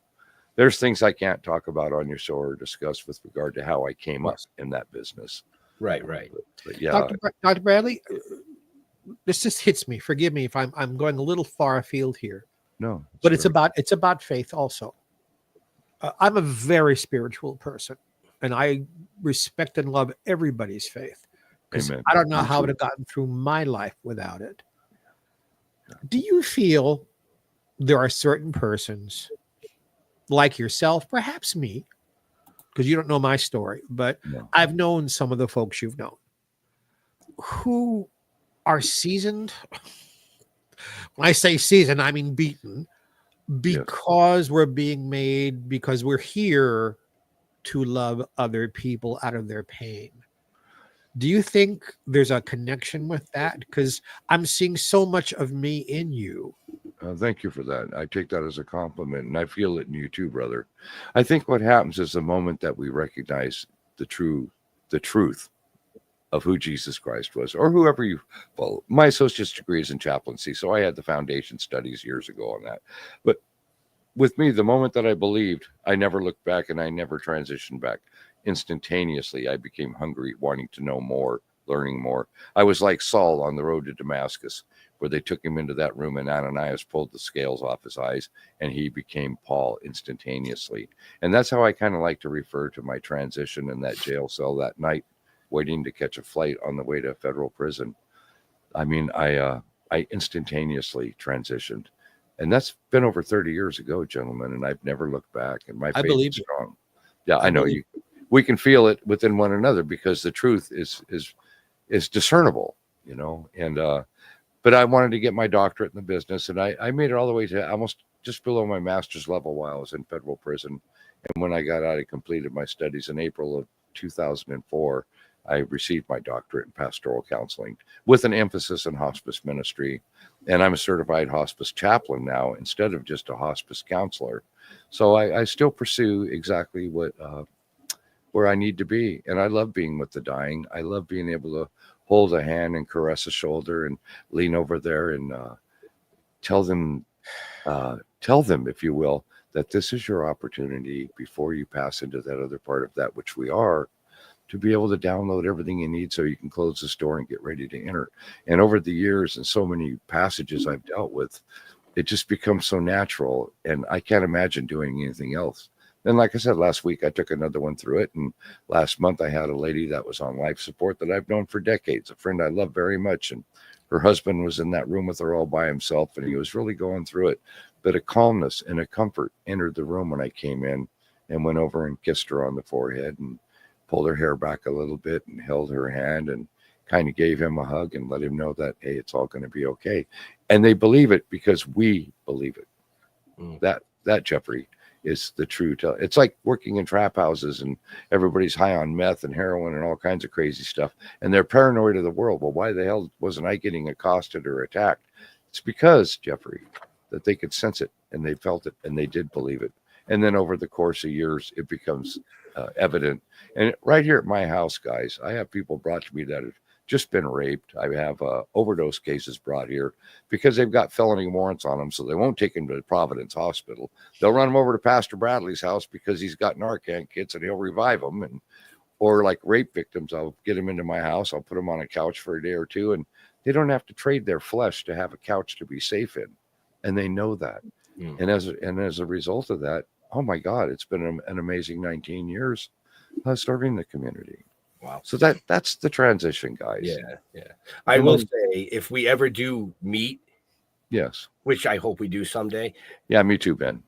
there's things I can't talk about on your show or discuss with regard to how I came up in that business. Right. But yeah, Dr. Bradley, this just hits me. Forgive me if I'm going a little far afield here, no, but it's about faith also. I'm a very spiritual person, and I respect and love everybody's faith, because Amen. I don't know Me how I would too. have gotten through my life without it. Do you feel there are certain persons like yourself, perhaps me, because you don't know my story, but No. I've known some of the folks you've known who are seasoned? When I say seasoned, I mean beaten, because we're being made, because we're here to love other people out of their pain. Do you think there's a connection with that? Because I'm seeing so much of me in you. Thank you for that. I take that as a compliment, and I feel it in you too, brother. I think what happens is the moment that we recognize the truth of who Jesus Christ was, or whoever you follow. My associate's degree is in chaplaincy, so I had the foundation studies years ago on that. But with me, the moment that I believed, I never looked back, and I never transitioned back. Instantaneously, I became hungry, wanting to know more, learning more. I was like Saul on the road to Damascus, where they took him into that room and Ananias pulled the scales off his eyes, and he became Paul instantaneously. And that's how I kind of like to refer to my transition in that jail cell that night, waiting to catch a flight on the way to a federal prison. I mean, I instantaneously transitioned. And that's been over 30 years ago, gentlemen, and I've never looked back, and my faith is strong. Yeah, I know you. We can feel it within one another because the truth is discernible, you know. And but I wanted to get my doctorate in the business, and I made it all the way to almost just below my master's level while I was in federal prison. And when I got out, I completed my studies in April of 2004. I received my doctorate in pastoral counseling with an emphasis in hospice ministry. And I'm a certified hospice chaplain now instead of just a hospice counselor. So I still pursue exactly where I need to be. And I love being with the dying. I love being able to hold a hand and caress a shoulder and lean over there and tell them, if you will, that this is your opportunity before you pass into that other part of that which we are, to be able to download everything you need so you can close this door and get ready to enter. And over the years and so many passages I've dealt with, it just becomes so natural, and I can't imagine doing anything else. And like I said, last week I took another one through it, and last month I had a lady that was on life support that I've known for decades, a friend I love very much, and her husband was in that room with her all by himself, and he was really going through it. But a calmness and a comfort entered the room when I came in, and went over and kissed her on the forehead and pulled her hair back a little bit and held her hand and kind of gave him a hug and let him know that, hey, it's all going to be okay. And they believe it because we believe it. That Jeffrey is the true tell. It's like working in trap houses and everybody's high on meth and heroin and all kinds of crazy stuff. And they're paranoid of the world. Well, why the hell wasn't I getting accosted or attacked? It's because, Jeffrey, that they could sense it and they felt it and they did believe it. And then over the course of years, it becomes evident. And right here at my house, guys, I have people brought to me that have just been raped. I have overdose cases brought here because they've got felony warrants on them, so they won't take them to Providence Hospital. They'll run them over to Pastor Bradley's house because he's got Narcan kits and he'll revive them. And or like rape victims, I'll get them into my house. I'll put them on a couch for a day or two, and they don't have to trade their flesh to have a couch to be safe in, and they know that. And as a result of that, oh my God, it's been an amazing 19 years serving the community. Wow. So that's the transition, guys. Yeah. I will say, if we ever do meet, yes, which I hope we do someday. Yeah, me too, Ben.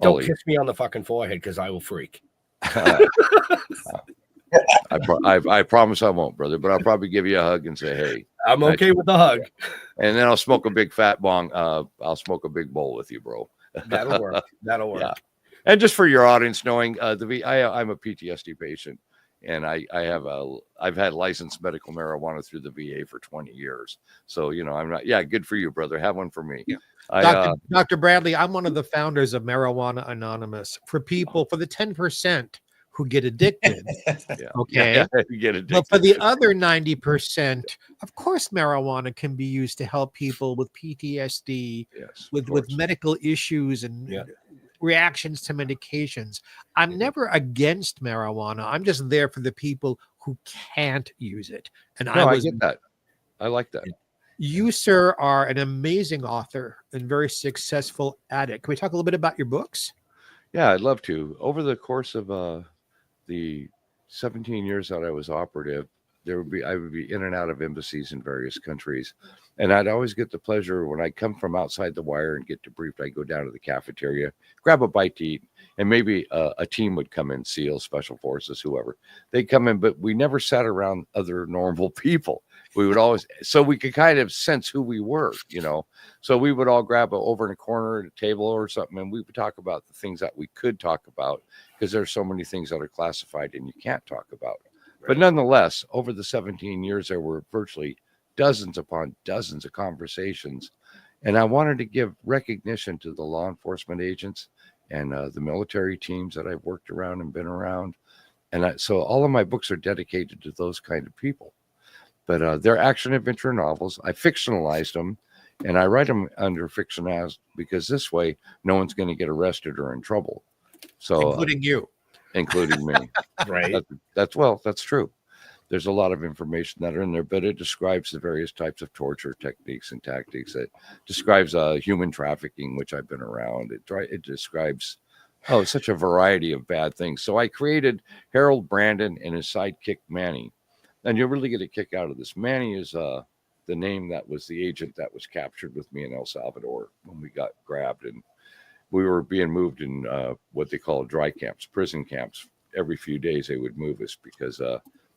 Don't kiss me on the fucking forehead because I will freak. I promise I won't, brother, but I'll probably give you a hug and say, hey. I'm okay with the hug. And then I'll smoke a big fat bong. I'll smoke a big bowl with you, bro. That'll work. That'll work. Yeah. And just for your audience knowing, I'm a PTSD patient. And I've had licensed medical marijuana through the VA for 20 years. So, I'm not, good for you, brother. Have one for me. Yeah. Dr. Bradley, I'm one of the founders of Marijuana Anonymous for the 10% who get addicted. Okay. You get addicted. But for the other 90%, of course, marijuana can be used to help people with PTSD, with medical issues and reactions to medications. I'm never against marijuana. I'm just there for the people who can't use it. And I get that. I like that. You, sir, are an amazing author and very successful addict. Can we talk a little bit about your books? Yeah, I'd love to. Over the course of the 17 years that I was operative, I would be in and out of embassies in various countries. And I'd always get the pleasure when I come from outside the wire and get debriefed, I go down to the cafeteria, grab a bite to eat, and maybe a team would come in, SEALs, Special Forces, whoever. They'd come in, but we never sat around other normal people. We would always, so we could kind of sense who we were, So we would all grab over in a corner at a table or something, and we would talk about the things that we could talk about because there's so many things that are classified and you can't talk about. Right. But nonetheless, over the 17 years, there were virtually dozens upon dozens of conversations. And I wanted to give recognition to the law enforcement agents and the military teams that I've worked around and been around. And so all of my books are dedicated to those kind of people. But they're action adventure novels. I fictionalized them, and I write them under fiction because this way no one's going to get arrested or in trouble. So including you. Including me. Right. That's true. There's a lot of information that are in there, but it describes the various types of torture techniques and tactics. It describes human trafficking, which I've been around. It describes such a variety of bad things. So I created Harold Brandon and his sidekick Manny. And you'll really get a kick out of this. Manny is the name that was the agent that was captured with me in El Salvador when we got grabbed. And we were being moved in what they call dry camps, prison camps. Every few days they would move us because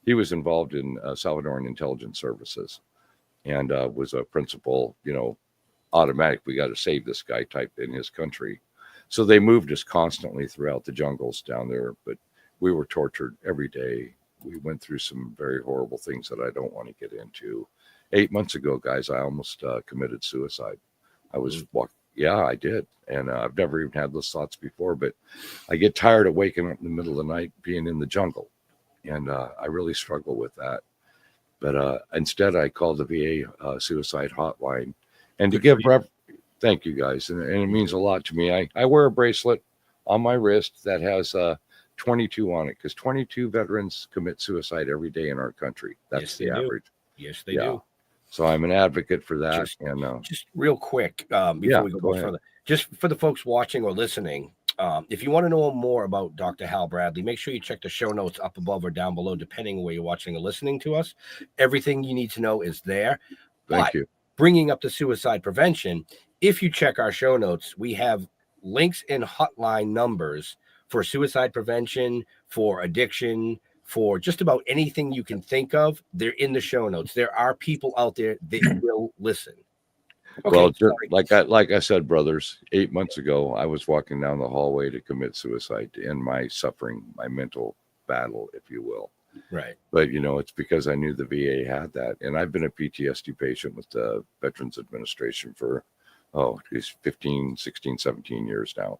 he was involved in Salvadoran intelligence services and was a principal, automatic, we got to save this guy type in his country. So they moved us constantly throughout the jungles down there, but we were tortured every day. We went through some very horrible things that I don't want to get into. 8 months ago, guys, I almost committed suicide. I did. And I've never even had those thoughts before, but I get tired of waking up in the middle of the night being in the jungle. And I really struggle with that. But instead, I called the VA suicide hotline. And to give, thank you guys. And it means a lot to me. I wear a bracelet on my wrist that has 22 on it because 22 veterans commit suicide every day in our country. That's the average. Yes, they do. So I'm an advocate for that. Just real quick before we go further, just for the folks watching or listening, if you want to know more about Dr. Hal Bradley, make sure you check the show notes up above or down below, depending where you're watching or listening to us. Everything you need to know is there. Thank you. Bringing up the suicide prevention, if you check our show notes, we have links and hotline numbers for suicide prevention, for addiction, for just about anything you can think of. They're in the show notes. There are people out there that will listen. Okay. Well, sorry. like I said, brothers, 8 months ago, I was walking down the hallway to commit suicide to end my suffering, my mental battle, if you will. Right. But it's because I knew the VA had that, and I've been a PTSD patient with the Veterans Administration for geez, 15, 16, 17 years now.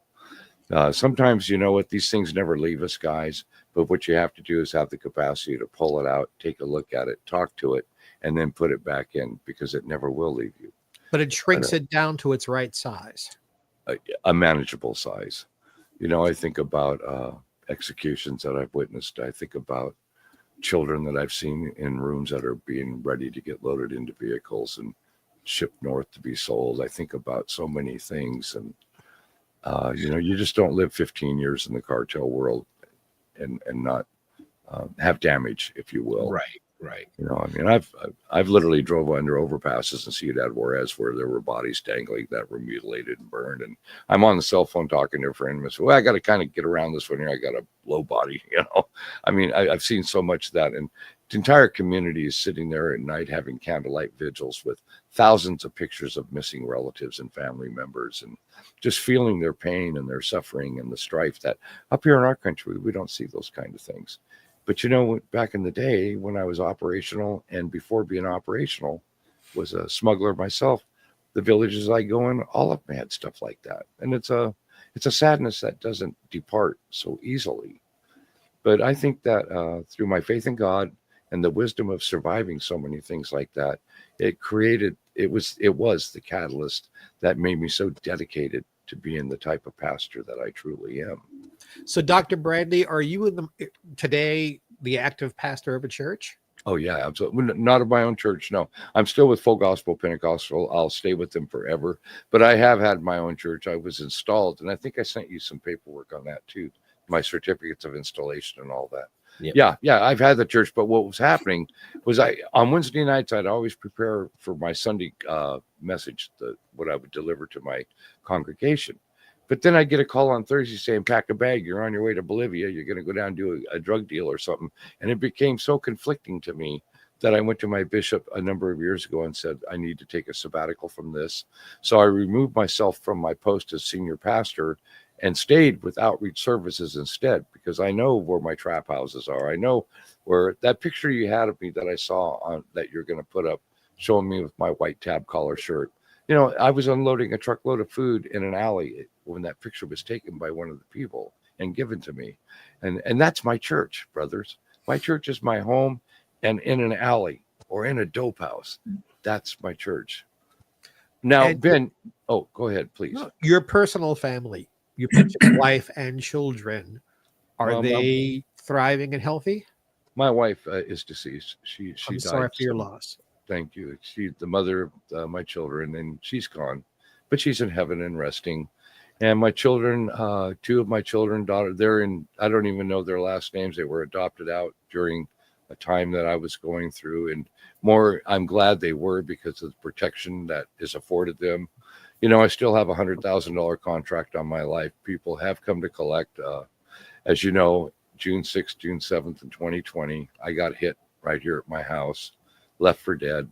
Sometimes, what, these things never leave us, guys, but what you have to do is have the capacity to pull it out, take a look at it, talk to it, and then put it back in, because it never will leave you. But it shrinks it down to its right size. A manageable size. I think about executions that I've witnessed. I think about children that I've seen in rooms that are being ready to get loaded into vehicles and shipped north to be sold. I think about so many things, and you just don't live 15 years in the cartel world and not have damage, if you will. Right. Right. I've literally drove under overpasses in Ciudad Juarez where there were bodies dangling that were mutilated and burned. And I'm on the cell phone talking to a friend and I said, well, I got to kind of get around this one here. I got a low body, I've seen so much of that. And the entire community is sitting there at night having candlelight vigils with thousands of pictures of missing relatives and family members, and just feeling their pain and their suffering and the strife that up here in our country, we don't see those kind of things. But back in the day when I was operational, and before being operational, was a smuggler myself, the villages I go in, all of them had stuff like that. And it's a sadness that doesn't depart so easily. But I think that through my faith in God and the wisdom of surviving so many things like that, it was the catalyst that made me so dedicated to being the type of pastor that I truly am. So, Dr. Bradley, are you today the active pastor of a church? Oh, yeah, absolutely. Not of my own church, no. I'm still with Full Gospel Pentecostal. I'll stay with them forever. But I have had my own church. I was installed, and I think I sent you some paperwork on that too, my certificates of installation and all that. Yep. Yeah, I've had the church. But what was happening was on Wednesday nights, I'd always prepare for my Sunday message, what I would deliver to my congregation. But then I get a call on Thursday saying, pack a bag, you're on your way to Bolivia, you're going to go down and do a drug deal or something. And it became so conflicting to me that I went to my bishop a number of years ago and said, I need to take a sabbatical from this. So I removed myself from my post as senior pastor and stayed with outreach services instead, because I know where my trap houses are. I know where that picture you had of me that I saw on that you're going to put up, showing me with my white tab collar shirt. I was unloading a truckload of food in an alley when that picture was taken by one of the people and given to me. And that's my church, brothers. My church is my home, and in an alley or in a dope house, that's my church. Now, Ben, go ahead, please. Your personal family, your wife and children, are they thriving and healthy? My wife is deceased. She I'm died. sorry for your loss. Thank you. She's the mother of my children, and she's gone, but she's in heaven and resting. And my children, two of my children, they're in, I don't even know their last names. They were adopted out during a time that I was going through, and I'm glad they were, because of the protection that is afforded them. I still have $100,000 contract on my life. People have come to collect. As you know, June 6th, June 7th in 2020, I got hit right here at my house, left for dead.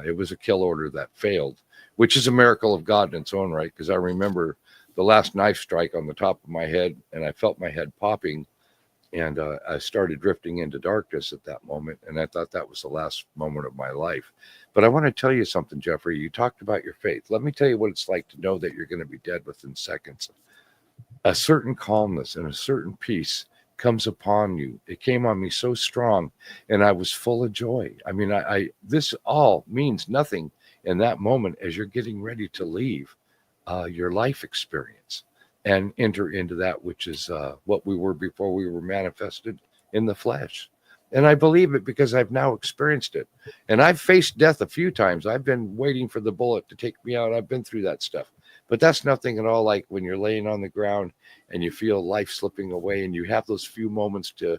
It was a kill order that failed, which is a miracle of God in its own right, because I remember the last knife strike on the top of my head, and I felt my head popping, and I started drifting into darkness at that moment, and I thought that was the last moment of my life. But I want to tell you something, Jeffrey. You talked about your faith. Let me tell you what it's like to know that you're going to be dead within seconds. A certain calmness and a certain peace comes upon you. It came on me so strong, and I was full of joy. I mean, this all means nothing in that moment as you're getting ready to leave your life experience and enter into that which is what we were before we were manifested in the flesh. And I believe it because I've now experienced it. And I've faced death a few times. I've been waiting for the bullet to take me out. I've been through that stuff. But that's nothing at all like when you're laying on the ground and you feel life slipping away, and you have those few moments to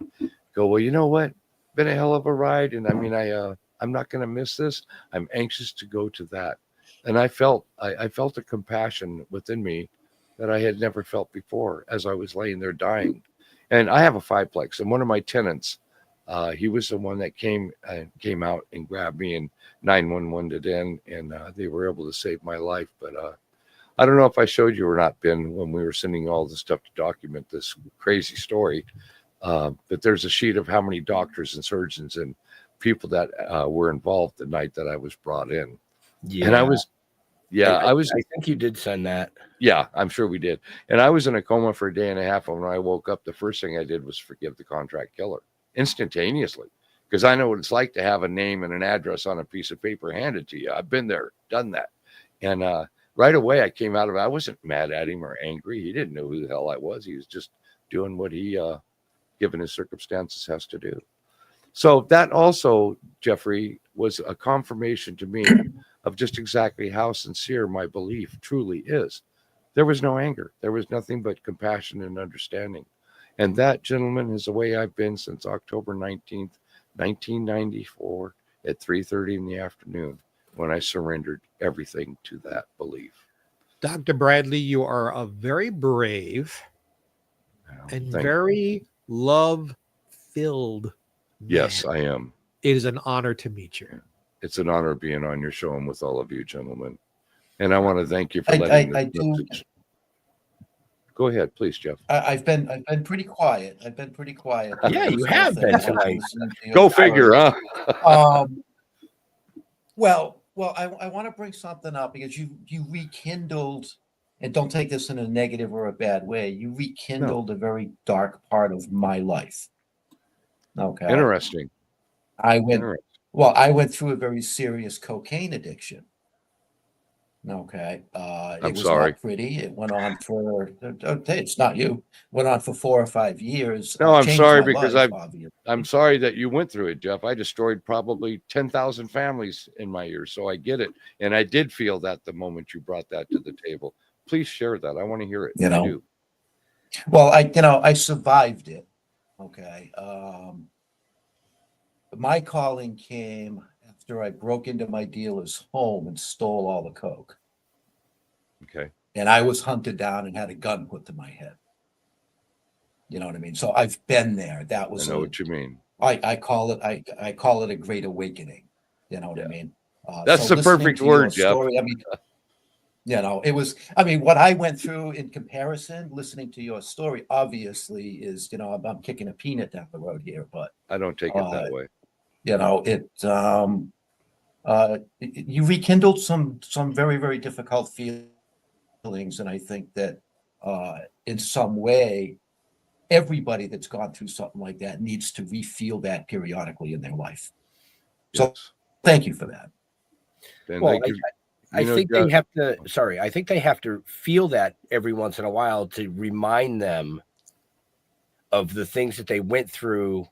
go, well, you know what? Been a hell of a ride. And I mean, I'm not going to miss this. I'm anxious to go to that. And I felt a compassion within me that I had never felt before as I was laying there dying. And I have a fiveplex, and one of my tenants He was the one that came out and grabbed me, and 911 it in, and they were able to save my life. But I don't know if I showed you or not, Ben, when we were sending all the stuff to document this crazy story. But there's a sheet of how many doctors and surgeons and people that were involved the night that I was brought in. Yeah. And I was I think you did send that. Yeah, I'm sure we did. And I was in a coma for a day and a half. And when I woke up, the first thing I did was forgive the contract killer instantaneously, because I know what it's like to have a name and an address on a piece of paper handed to you. I've been there, done that. And right away I came out of it. I wasn't mad at him or angry. He didn't know who the hell I was. He was just doing what he, given his circumstances, has to do. So that also, Jeffrey, was a confirmation to me of just exactly how sincere my belief truly is. There was no anger. There was nothing but compassion and understanding. And that, gentlemen, is the way I've been since October 19th, 1994 at 3:30 in the afternoon, when I surrendered everything to that belief. Dr. Bradley, you are a very brave and very love-filled man. Yes, I am. It is an honor to meet you. It's an honor being on your show and with all of you, gentlemen. And I want to thank you for letting I this do. message. Go ahead, please, Jeff. I've been pretty quiet. I've been pretty quiet. Yeah, you have been tonight. Go figure, huh? Well, I want to bring something up, because you rekindled, and don't take this in a negative or a bad way, you rekindled a very dark part of my life. Okay. Interesting. I went through a very serious cocaine addiction. Okay. I'm It was sorry. not pretty. It went on for, it's not you, went on for 4 or 5 years. No, I'm Changed sorry, my because life, obviously. I'm sorry that you went through it, Jeff. I destroyed probably 10,000 families in my years, so I get it. And I did feel that the moment you brought that to the table. Please share that. I want to hear it. You I know. do. Well, I survived it. Okay. My calling came after I broke into my dealer's home and stole all the coke. Okay. And I was hunted down and had a gun put to my head. You know what I mean? So I've been there. That was I know what you mean. I call it a great awakening. You know what I mean? That's so the listening perfect to your word, Jeff. story, I mean, it was, what I went through in comparison, listening to your story, obviously is, I'm kicking a peanut down the road here, but I don't take it that way. You rekindled some very, very difficult feelings. And I think that in some way, everybody that's gone through something like that needs to re-feel that periodically in their life. So Yes. thank you for that. And Well, thank you. I You know, think Jeff, they have to. Sorry, I think they have to feel that every once in a while to remind them of the things that they went through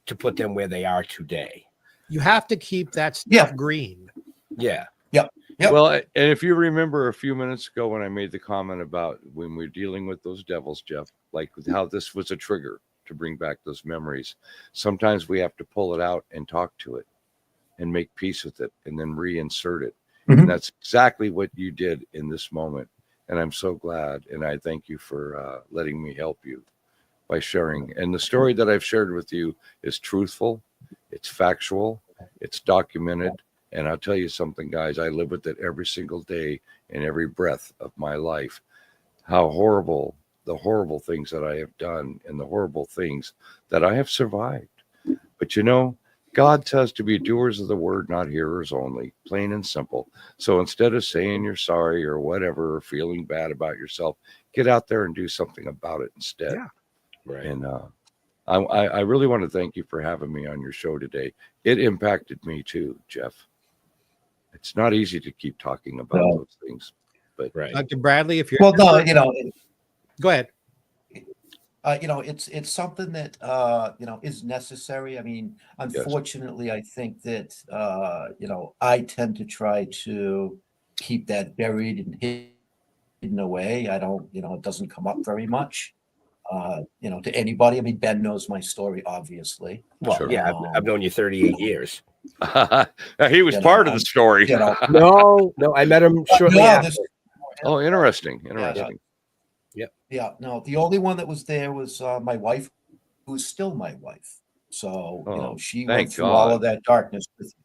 to put them where they are today. You have to keep that stuff green. Yeah. Yep. Well, and if you remember a few minutes ago when I made the comment about when we're dealing with those devils, Jeff, like how this was a trigger to bring back those memories. Sometimes we have to pull it out and talk to it and make peace with it and then reinsert it. Mhm. And that's exactly what you did in this moment. And I'm so glad. And I thank you for letting me help you by sharing. And the story that I've shared with you is truthful. It's factual. It's documented. And I'll tell you something, guys, I live with it every single day and every breath of my life. How horrible, the horrible things that I have done and the horrible things that I have survived. But God says to be doers of the word, not hearers only, plain and simple. So instead of saying you're sorry or whatever, or feeling bad about yourself, get out there and do something about it instead. Yeah. Right. And I really want to thank you for having me on your show today. It impacted me too, Jeff. It's not easy to keep talking about those things, but Right. Dr. Bradley, if you're Well, no, go ahead. it's something that is necessary. I mean, unfortunately, I think that I tend to try to keep that buried and hidden away. I don't, it doesn't come up very much, to anybody. I mean, Ben knows my story, obviously. Well, Sure. yeah, I've known you 38 years. he was part of the story. No, I met him shortly after. Oh, interesting. Yeah, no, the only one that was there was my wife, who's still my wife. So, Oh, she thank went through all God. of that darkness with you.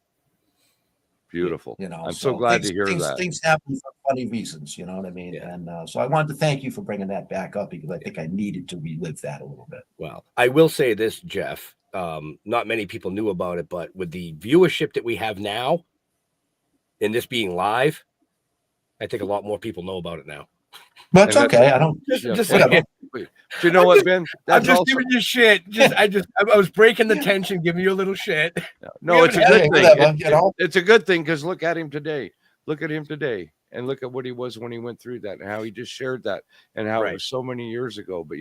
Beautiful. I'm so So glad to hear that. things happen for funny reasons, you know what I mean? Yeah. And so I wanted to thank you for bringing that back up because I think I needed to relive that a little bit. Well, I will say this, Jeff. Not many people knew about it, but with the viewership that we have now, and this being live, I think a lot more people know about it now. But it's And okay. I don't Just whatever. saying. But you know what, Ben? I'm That's just also giving you shit. I was breaking the tension, giving you a little shit. no, it's a Yeah, good thing. whatever, you know. It's a good thing because look at him today. Look at him today, and look at what he was when he went through that, and how he just shared that, and how Right. it was so many years ago. But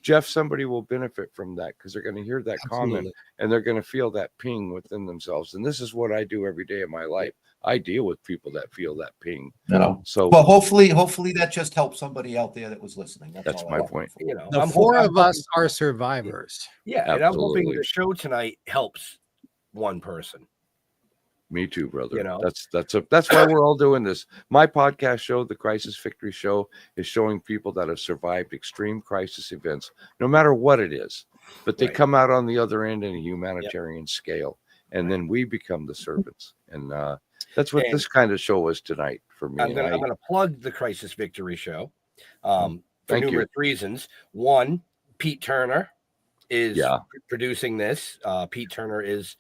Jeff, somebody will benefit from that because they're going to hear that comment Absolutely. and they're going to feel that ping within themselves. And this is what I do every day of my life. I deal with people that feel that ping. So Well, hopefully that just helps somebody out there that was listening. that's all my I want. point. The I'm four hoping- of us are survivors. Yeah, and I'm hoping Absolutely. the show tonight helps one person. Me too, brother. You know? That's why we're all doing this. My podcast show, The Crisis Victory Show, is showing people that have survived extreme crisis events, no matter what it is. But they Right. come out on the other end in a humanitarian scale, and then we become the servants. And that's what And- this kind of show is tonight for me. I'm And gonna plug the Crisis Victory Show for Thank you. numerous reasons. One, Pete Turner is Yeah. producing this. Pete Turner is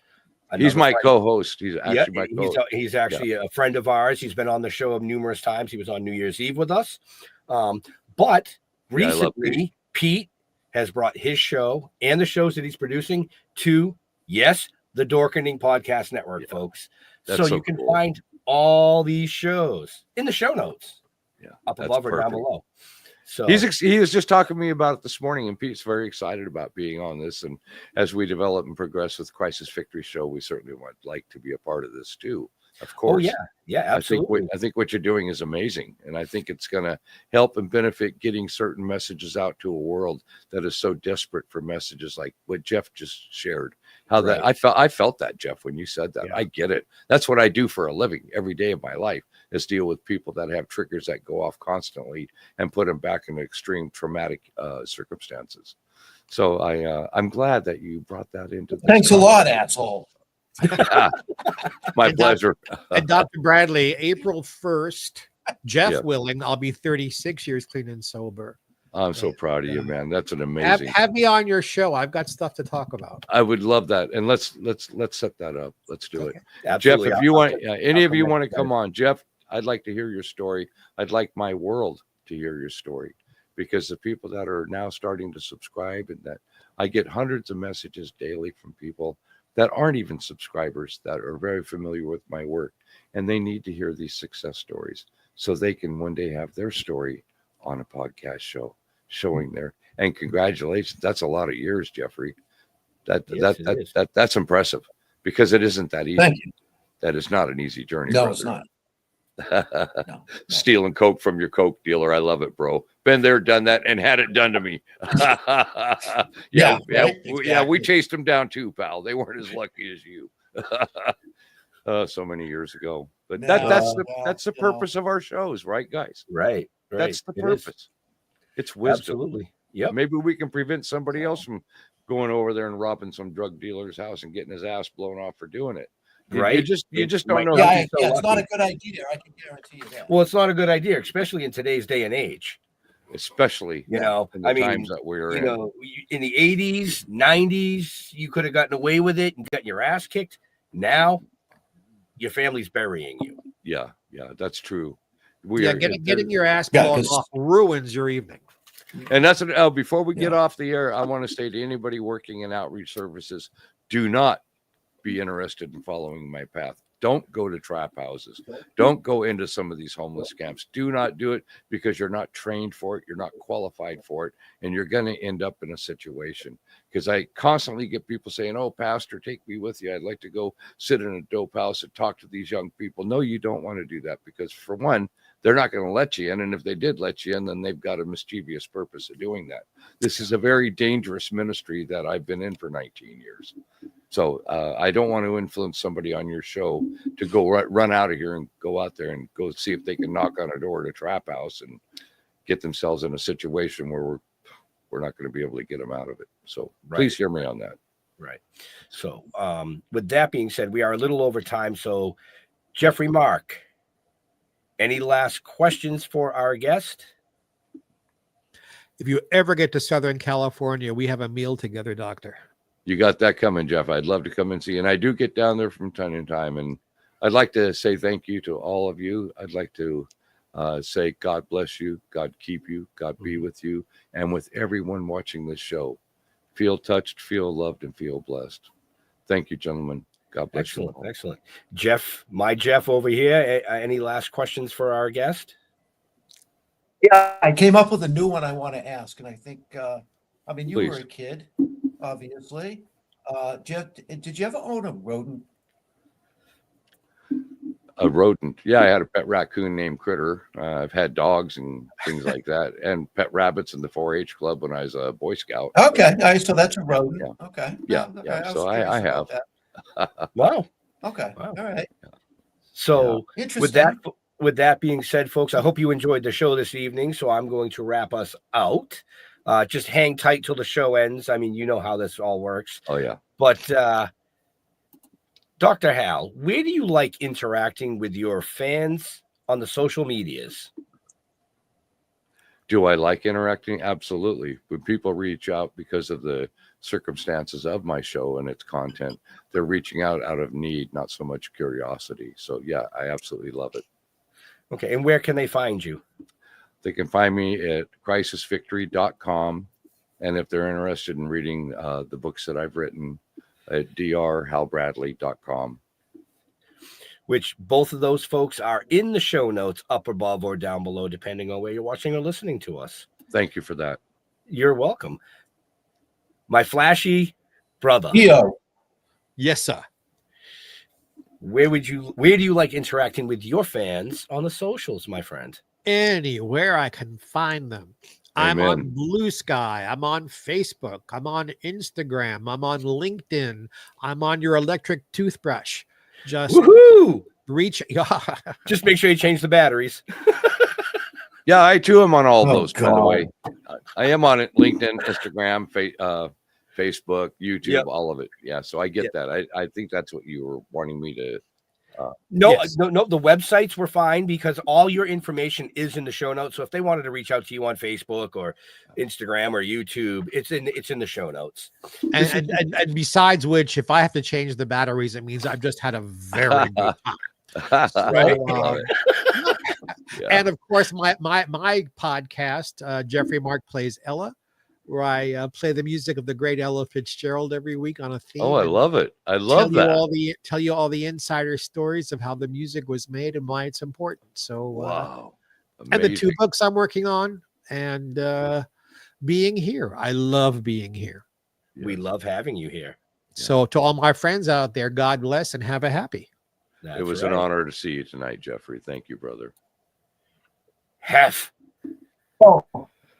he's another my friend. co-host. He's actually my he's, co-host. he's actually a friend of ours. He's been on the show numerous times. He was on New Year's Eve with us. But Yeah, I love recently, Pete has brought his show and the shows that he's producing to, yes, the Dorkening Podcast Network, folks. That's So so you can cool. find all these shows in the show notes, Yeah, up that's above or down perfect. below. So He was just talking to me about it this morning, and Pete's very excited about being on this. And as we develop and progress with Crisis Victory Show, we certainly would like to be a part of this too. Of course. yeah, absolutely. I think what you're doing is amazing, and I think it's going to help and benefit getting certain messages out to a world that is so desperate for messages like what Jeff just shared. How that I felt that, Jeff, when you said that. Yeah. I get it. That's what I do for a living every day of my life, is deal with people that have triggers that go off constantly and put them back in extreme traumatic circumstances. So I'm glad that you brought that into this. Thanks a lot, asshole. My And pleasure. And Dr. Bradley, April 1st, Jeff Yeah. willing, I'll be 36 years clean and sober. I'm so proud of you, man. That's an amazing. Have me on your show. I've got stuff to talk about. I would love that, and let's set that up. Let's do it, Absolutely. Jeff. If you want, any I'll of you come want to back, come on, Jeff, I'd like to hear your story. I'd like my world to hear your story, because the people that are now starting to subscribe, and that I get hundreds of messages daily from people that aren't even subscribers that are very familiar with my work, and they need to hear these success stories so they can one day have their story on a podcast show showing their. And congratulations, that's a lot of years, Jeffrey. That's impressive, because it isn't that easy. Thank you. That is not an easy journey. No, brother. it's not. No. Stealing coke from your coke dealer, I love it, bro. Been there, done that, and had it done to me. Yeah, We exactly. chased them down too, pal. They weren't as lucky as you. So many years ago. But that's the purpose of our shows, right, guys? Right. That's the It is. purpose. It's wisdom. Absolutely. Yep. Maybe we can prevent somebody else from going over there and robbing some drug dealer's house and getting his ass blown off for doing it. Right. You just don't Might know. not how be to- so It's not lucky. a good idea. I can guarantee you that. Well, it's not a good idea, especially in today's day and age. especially You know, in the I mean, times that we're you in. know, in the 80s, 90s, you could have gotten away with it and gotten your ass kicked. Now, your family's burying you. Yeah, that's true. Getting your ass Yeah, blown 'cause- off ruins your evening. And that's before we get off the air, I want to say to anybody working in outreach services, do not be interested in following my path. Don't go to trap houses. Don't go into some of these homeless camps. Do not do it, because you're not trained for it. You're not qualified for it. And you're going to end up in a situation. Because I constantly get people saying, "Oh, pastor, take me with you. I'd like to go sit in a dope house and talk to these young people." No, you don't want to do that, because for one, they're not going to let you in. And if they did let you in, then they've got a mischievous purpose of doing that. This is a very dangerous ministry that I've been in for 19 years. So I don't want to influence somebody on your show to go run out of here and go out there and go see if they can knock on a door at a trap house and get themselves in a situation where we're not going to be able to get them out of it. So please hear me on that. Right. So, with that being said, we are a little over time. So, Jeffrey, Mark, any last questions for our guest? If you ever get to Southern California, we have a meal together, Doctor. You got that coming, Jeff. I'd love to come and see. And I do get down there from time to time. And I'd like to say thank you to all of you. I'd like to say God bless you, God keep you, God be with you, and with everyone watching this show. Feel touched, feel loved, and feel blessed. Thank you, gentlemen. God bless you. Excellent. Jeff, my Jeff over here. Any last questions for our guest? Yeah, I came up with a new one I want to ask, and I think, I mean, you Please. were a kid, obviously. Jeff, did you ever own a rodent? A rodent. Yeah, I had a pet raccoon named Critter. I've had dogs and things like that, and pet rabbits in the 4-H club when I was a Boy Scout. Okay, all right, so that's a rodent. Yeah. Okay. Yeah, No, yeah. was So I curious have. about that. Wow. Okay, Wow. all right. So, Interesting. with that being said, folks, I hope you enjoyed the show this evening. So I'm going to wrap us out. Just hang tight till the show ends. I mean, you know how this all works. Oh, yeah. But Dr. Hal, where do you like interacting with your fans on the social medias? Do I like interacting? Absolutely. When people reach out because of the circumstances of my show and its content, they're reaching out of need, not so much curiosity. So, yeah, I absolutely love it. Okay. And where can they find you? They can find me at crisisvictory.com. And if they're interested in reading the books that I've written, at drhalbradley.com. Which both of those folks are in the show notes up above or down below, depending on where you're watching or listening to us. Thank you for that. You're welcome. My flashy brother. Theo. Yes, sir. Where do you like interacting with your fans on the socials, my friend? Anywhere I can find them. I'm Amen. on Blue Sky. I'm on Facebook. I'm on Instagram. I'm on LinkedIn. I'm on your electric toothbrush. Just Woohoo! reach. Just make sure you change the batteries. Yeah, I too am on all Oh, those, by the God. way. I am on it, LinkedIn, Instagram, Facebook, YouTube, Yep. all of it. Yeah, so I get Yep. that. I think that's what you were wanting me to. No, Yes. no, the websites were fine because all your information is in the show notes. So if they wanted to reach out to you on Facebook or Instagram or YouTube, it's in the show notes. and besides which, if I have to change the batteries, it means I've just had a very good time. Right. Love it. Yeah. And of course, my podcast, Jeffrey Mark Plays Ella, where I play the music of the great Ella Fitzgerald every week on a theme. Oh, I and love it. I love that. Tell you all the insider stories of how the music was made and why it's important. So, Wow. and the two Amazing. books I'm working on, and being here. I love being here. We love having you here. So, to all my friends out there, God bless and have a happy. That's It was right. an honor to see you tonight, Jeffrey. Thank you, brother. Hef. Oh,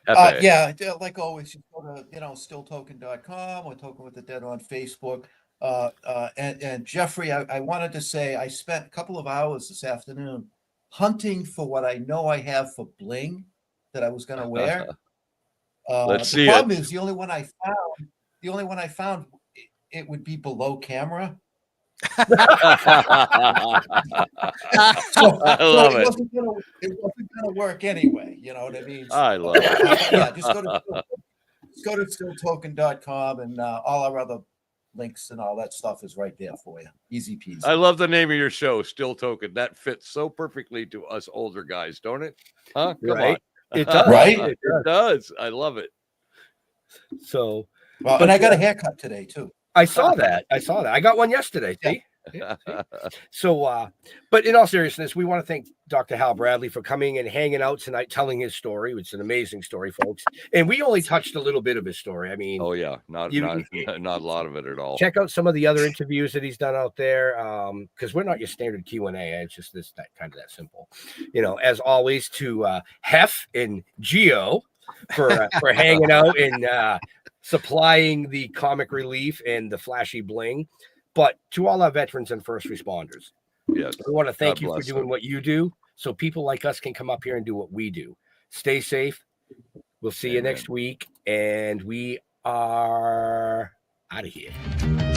Hefe. yeah, like always, you go to, stilltoken.com or Token with the Dead on Facebook. And Jeffrey, I wanted to say I spent a couple of hours this afternoon hunting for what I know I have for bling that I was going to wear. Let's the see problem it. is the only one I found, it would be below camera. So, I love it. It wasn't gonna work anyway. You know what I mean? I love it. Yeah, just go to stilltoken.com and all our other links and all that stuff is right there for you. Easy peasy. I love the name of your show, Still Token. That fits so perfectly to us older guys, don't it? Huh? Come Right. on. It does. Right? It does. I love it. So Well, and I got a haircut today too. I saw that. I got one yesterday. See? Yeah, see? So, but in all seriousness, we want to thank Dr. Hal Bradley for coming and hanging out tonight, telling his story. It's an amazing story, folks. And we only touched a little bit of his story. I mean, Oh yeah, not a lot of it at all. check out some of the other interviews that he's done out there, because we're not your standard Q&A. It's just that kind of that simple. As always, to Hef and Geo for hanging out and supplying the comic relief and the flashy bling. But to all our veterans and first responders, Yes. we want to thank God you for bless doing them. what you do so people like us can come up here and do what we do. Stay safe. We'll see you Amen. next week. And we are Out of here.